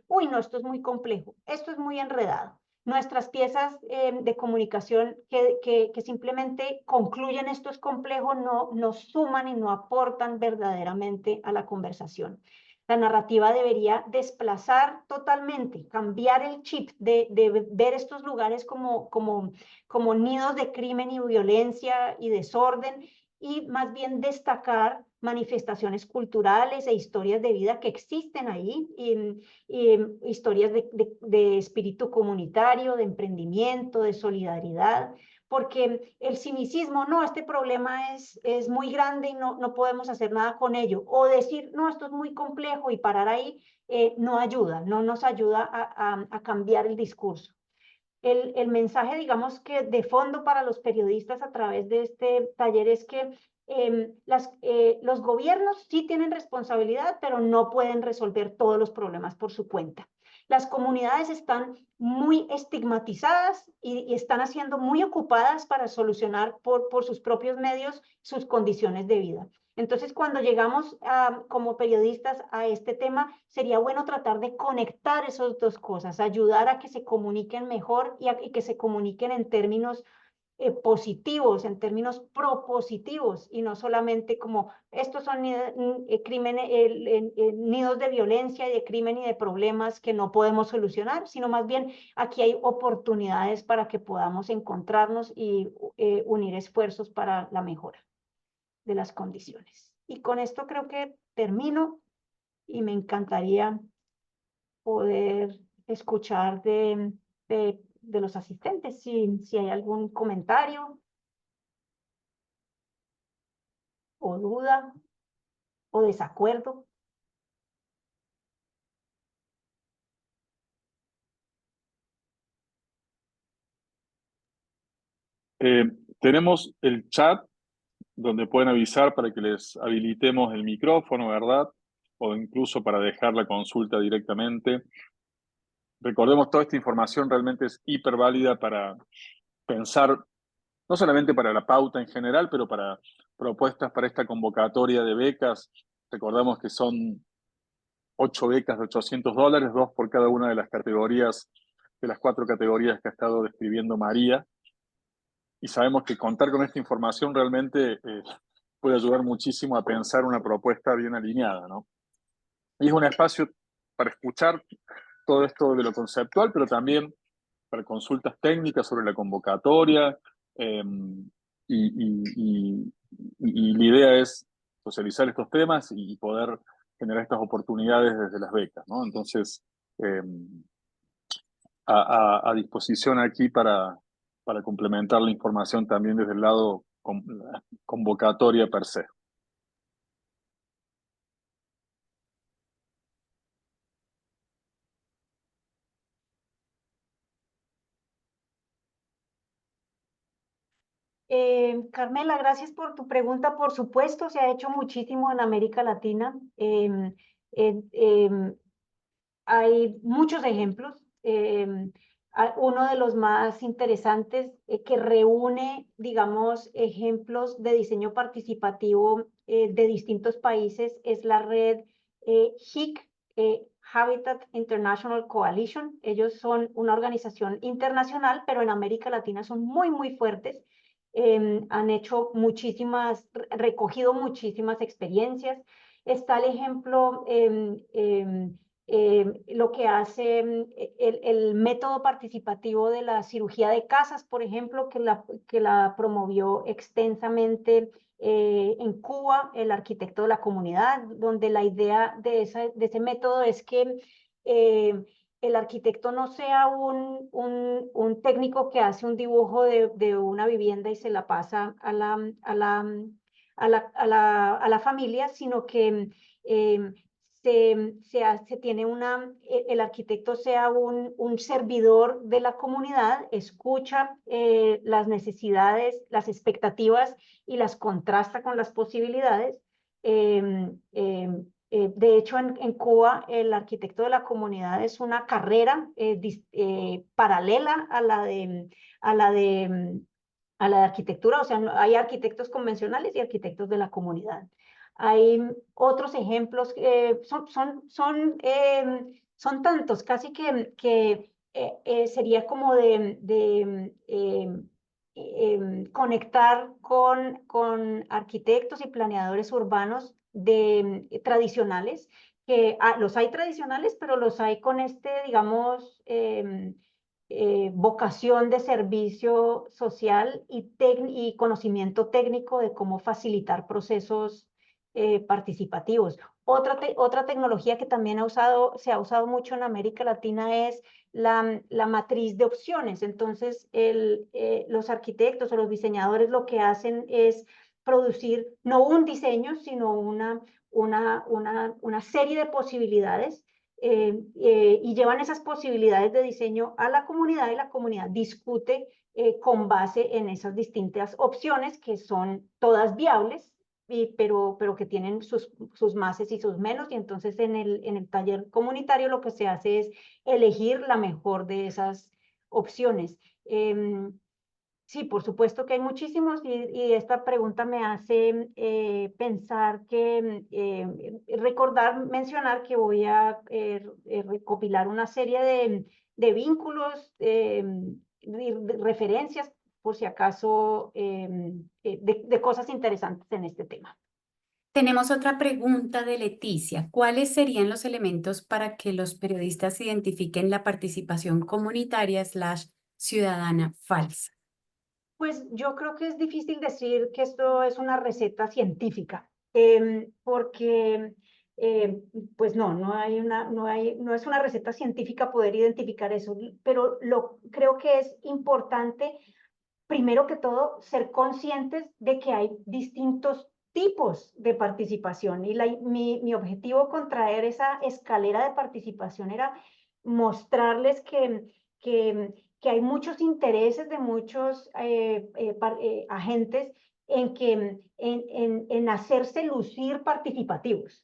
uy, no, esto es muy complejo, esto es muy enredado. Nuestras piezas de comunicación que simplemente concluyen esto es complejo, no suman y no aportan verdaderamente a la conversación. La narrativa debería desplazar totalmente, cambiar el chip de ver estos lugares como nidos de crimen y violencia y desorden, y más bien destacar manifestaciones culturales e historias de vida que existen ahí, y historias de espíritu comunitario, de emprendimiento, de solidaridad, porque el cynicismo, no, este problema es muy grande y no podemos hacer nada con ello, o decir, no, esto es muy complejo y parar ahí, no ayuda, no nos ayuda a cambiar el discurso. El mensaje, digamos, que de fondo para los periodistas a través de este taller es que los gobiernos sí tienen responsabilidad, pero no pueden resolver todos los problemas por su cuenta. Las comunidades están muy estigmatizadas y están siendo muy ocupadas para solucionar por sus propios medios sus condiciones de vida. Entonces, cuando llegamos como periodistas a este tema, sería bueno tratar de conectar esas dos cosas, ayudar a que se comuniquen mejor y que se comuniquen en términos positivos, en términos propositivos, y no solamente como estos son crímenes, nidos de violencia y de crimen y de problemas que no podemos solucionar, sino más bien aquí hay oportunidades para que podamos encontrarnos y unir esfuerzos para la mejora de las condiciones. Y con esto creo que termino y me encantaría poder escuchar de los asistentes si hay algún comentario o duda o desacuerdo. Tenemos el chat donde pueden avisar para que les habilitemos el micrófono, ¿verdad? O incluso para dejar la consulta directamente. Recordemos, toda esta información realmente es hiper válida para pensar, no solamente para la pauta en general, pero para propuestas para esta convocatoria de becas. Recordamos que son 8 becas de $800, 2 por cada una de las categorías, de las 4 categorías que ha estado describiendo María. Y sabemos que contar con esta información realmente puede ayudar muchísimo a pensar una propuesta bien alineada, ¿no? Y es un espacio para escuchar todo esto de lo conceptual, pero también para consultas técnicas sobre la convocatoria. Y la idea es socializar estos temas y poder generar estas oportunidades desde las becas, ¿no? Entonces, a disposición aquí para complementar la información también desde el lado convocatoria per se. Carmela, gracias por tu pregunta. Por supuesto, se ha hecho muchísimo en América Latina. Hay muchos ejemplos. Uno de los más interesantes que reúne, digamos, ejemplos de diseño participativo de distintos países es la red HIC, Habitat International Coalition. Ellos son una organización internacional, pero en América Latina son muy, muy fuertes. Han hecho recogido muchísimas experiencias. Está el ejemplo lo que hace el método participativo de la cirugía de casas, por ejemplo, que la promovió extensamente en Cuba, el arquitecto de la comunidad, donde la idea de ese método es que el arquitecto no sea un técnico que hace un dibujo de una vivienda y se la pasa a la familia, sino que tiene el arquitecto sea un servidor de la comunidad, escucha las necesidades, las expectativas y las contrasta con las posibilidades. De hecho, en Cuba, el arquitecto de la comunidad es una carrera paralela a la de, a la de arquitectura. O sea, hay arquitectos convencionales y arquitectos de la comunidad. Hay otros ejemplos, son tantos, casi que sería como conectar con arquitectos y planeadores urbanos tradicionales, que los hay tradicionales, pero los hay con digamos, vocación de servicio social y conocimiento técnico de cómo facilitar procesos participativos. Otra tecnología que también se ha usado mucho en América Latina es la matriz de opciones. Entonces, los arquitectos o los diseñadores lo que hacen es producir no un diseño, sino una serie de posibilidades y llevan esas posibilidades de diseño a la comunidad y la comunidad discute con base en esas distintas opciones que son todas viables, pero que tienen sus máses y sus menos, y entonces en el taller comunitario lo que se hace es elegir la mejor de esas opciones. Sí, por supuesto que hay muchísimos y esta pregunta me hace pensar que, mencionar que voy a recopilar una serie de vínculos, de referencias por si acaso, de cosas interesantes en este tema. Tenemos otra pregunta de Leticia. ¿Cuáles serían los elementos para que los periodistas identifiquen la participación comunitaria / ciudadana falsa? Pues yo creo que es difícil decir que esto es una receta científica, porque pues no es una receta científica poder identificar eso, pero creo que es importante, primero que todo, ser conscientes de que hay distintos tipos de participación, y mi objetivo con traer esa escalera de participación era mostrarles que hay muchos intereses de muchos agentes en hacerse lucir participativos.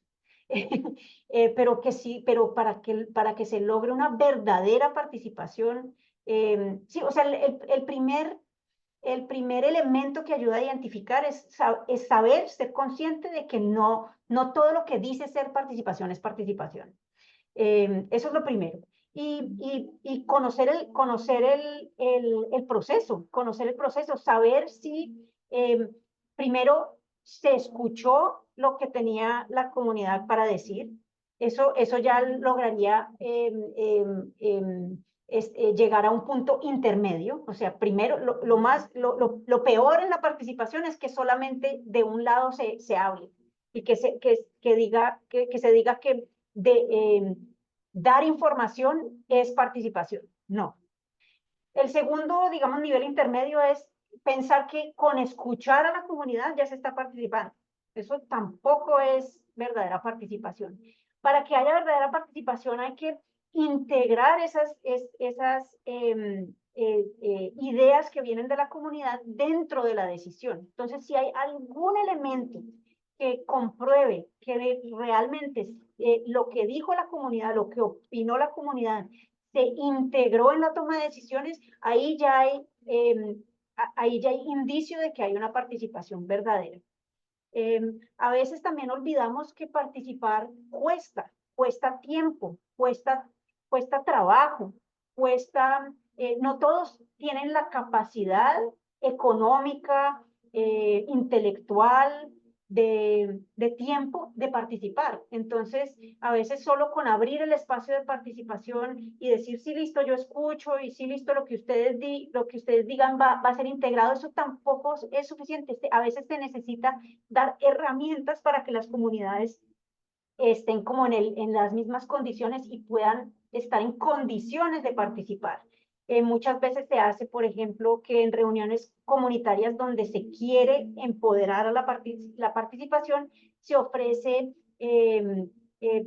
Pero que sí, pero para que se logre una verdadera participación, sí, o sea, el primer elemento que ayuda a identificar es saber, ser consciente de que no todo lo que dice ser participación es participación. Eso es lo primero. Y conocer el proceso, saber si primero se escuchó lo que tenía la comunidad para decir. Eso ya lograría llegar a un punto intermedio. O sea, primero, lo peor en la participación es que solamente de un lado se hable y que se diga que dar información es participación. No. El segundo, digamos, nivel intermedio es pensar que con escuchar a la comunidad ya se está participando. Eso tampoco es verdadera participación. Para que haya verdadera participación hay que integrar esas ideas que vienen de la comunidad dentro de la decisión. Entonces, si hay algún elemento que compruebe que realmente lo que dijo la comunidad, lo que opinó la comunidad, se integró en la toma de decisiones, ahí ya hay indicio de que hay una participación verdadera. A veces también olvidamos que participar cuesta tiempo, cuesta trabajo, no todos tienen la capacidad económica, intelectual, de tiempo de participar. Entonces, a veces solo con abrir el espacio de participación y decir, sí, listo, yo escucho, y sí, listo, lo que ustedes digan va a ser integrado, eso tampoco es suficiente. A veces se necesita dar herramientas para que las comunidades estén como en las mismas condiciones y puedan estar en condiciones de participar. Muchas veces se hace, por ejemplo, que en reuniones comunitarias donde se quiere empoderar a la participación, se ofrece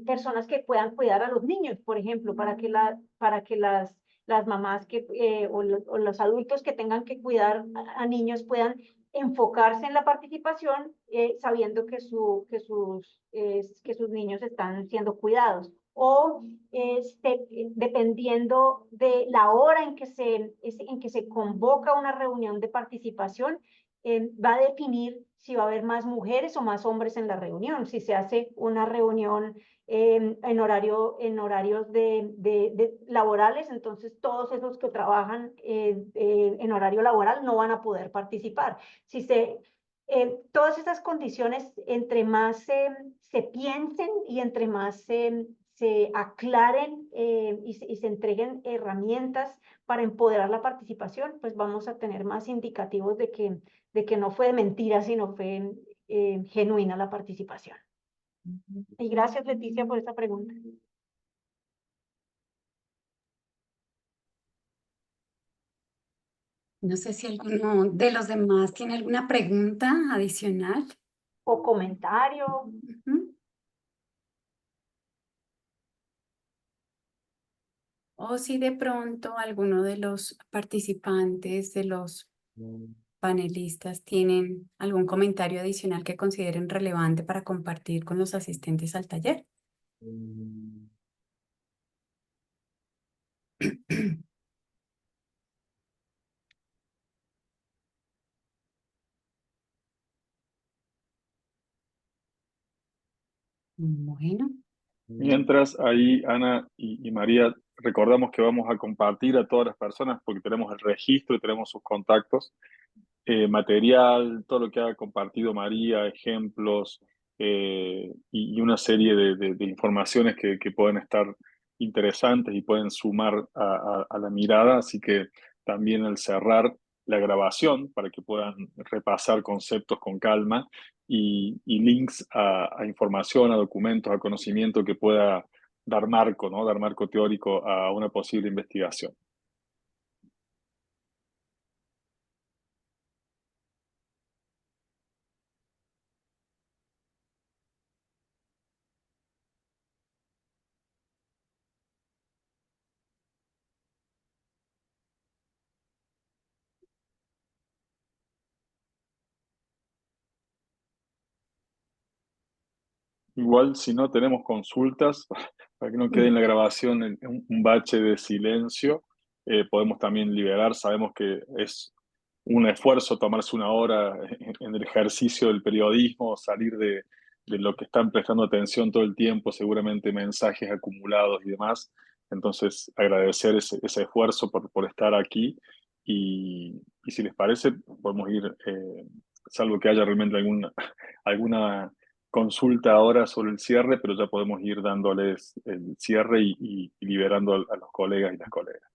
personas que puedan cuidar a los niños, por ejemplo, para que las mamás o los adultos que tengan que cuidar a niños puedan enfocarse en la participación, sabiendo que sus niños están siendo cuidados. O dependiendo de la hora en que se convoca una reunión de participación, va a definir si va a haber más mujeres o más hombres en la reunión. Si se hace una reunión en horarios laborales, entonces todos esos que trabajan en horario laboral no van a poder participar. Todas estas condiciones, entre más se piensen y entre más se aclaren y se entreguen herramientas para empoderar la participación, pues vamos a tener más indicativos de que no fue de mentira, sino fue genuina la participación. Y gracias, Leticia, por esta pregunta. No sé si alguno de los demás tiene alguna pregunta adicional. O comentario. O si de pronto alguno de los participantes, de los panelistas, tienen algún comentario adicional que consideren relevante para compartir con los asistentes al taller. Bueno. Mientras ahí Ana y María recordamos que vamos a compartir a todas las personas porque tenemos el registro y tenemos sus contactos, material, todo lo que ha compartido María, ejemplos y una serie de informaciones que pueden estar interesantes y pueden sumar a la mirada. Así que también al cerrar la grabación, para que puedan repasar conceptos con calma y links a información, a documentos, a conocimiento que pueda dar marco, ¿no? Dar marco teórico a una posible investigación. Igual, si no tenemos consultas, para que no quede en la grabación un bache de silencio, podemos también liberar. Sabemos que es un esfuerzo tomarse una hora en el ejercicio del periodismo, salir de lo que están prestando atención todo el tiempo, seguramente mensajes acumulados y demás. Entonces, agradecer ese esfuerzo por estar aquí y si les parece, podemos ir, salvo que haya realmente alguna consulta ahora sobre el cierre, pero ya podemos ir dándoles el cierre y liberando a los colegas y las colegas.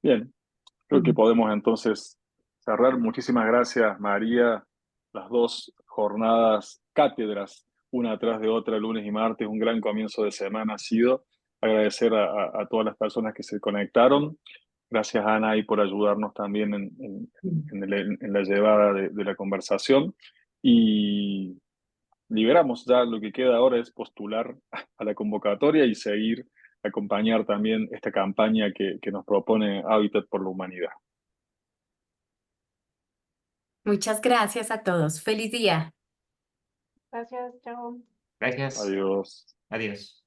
Bien, creo que podemos entonces cerrar. Muchísimas gracias, María. Las dos jornadas, cátedras, una atrás de otra, lunes y martes, un gran comienzo de semana ha sido. Agradecer a todas las personas que se conectaron. Gracias, Ana, ahí por ayudarnos también en la llevada de la conversación. Y liberamos ya, lo que queda ahora es postular a la convocatoria y seguir, acompañar también esta campaña que nos propone Hábitat por la Humanidad. Muchas gracias a todos. Feliz día. Gracias, chao. Gracias. Adiós. Adiós.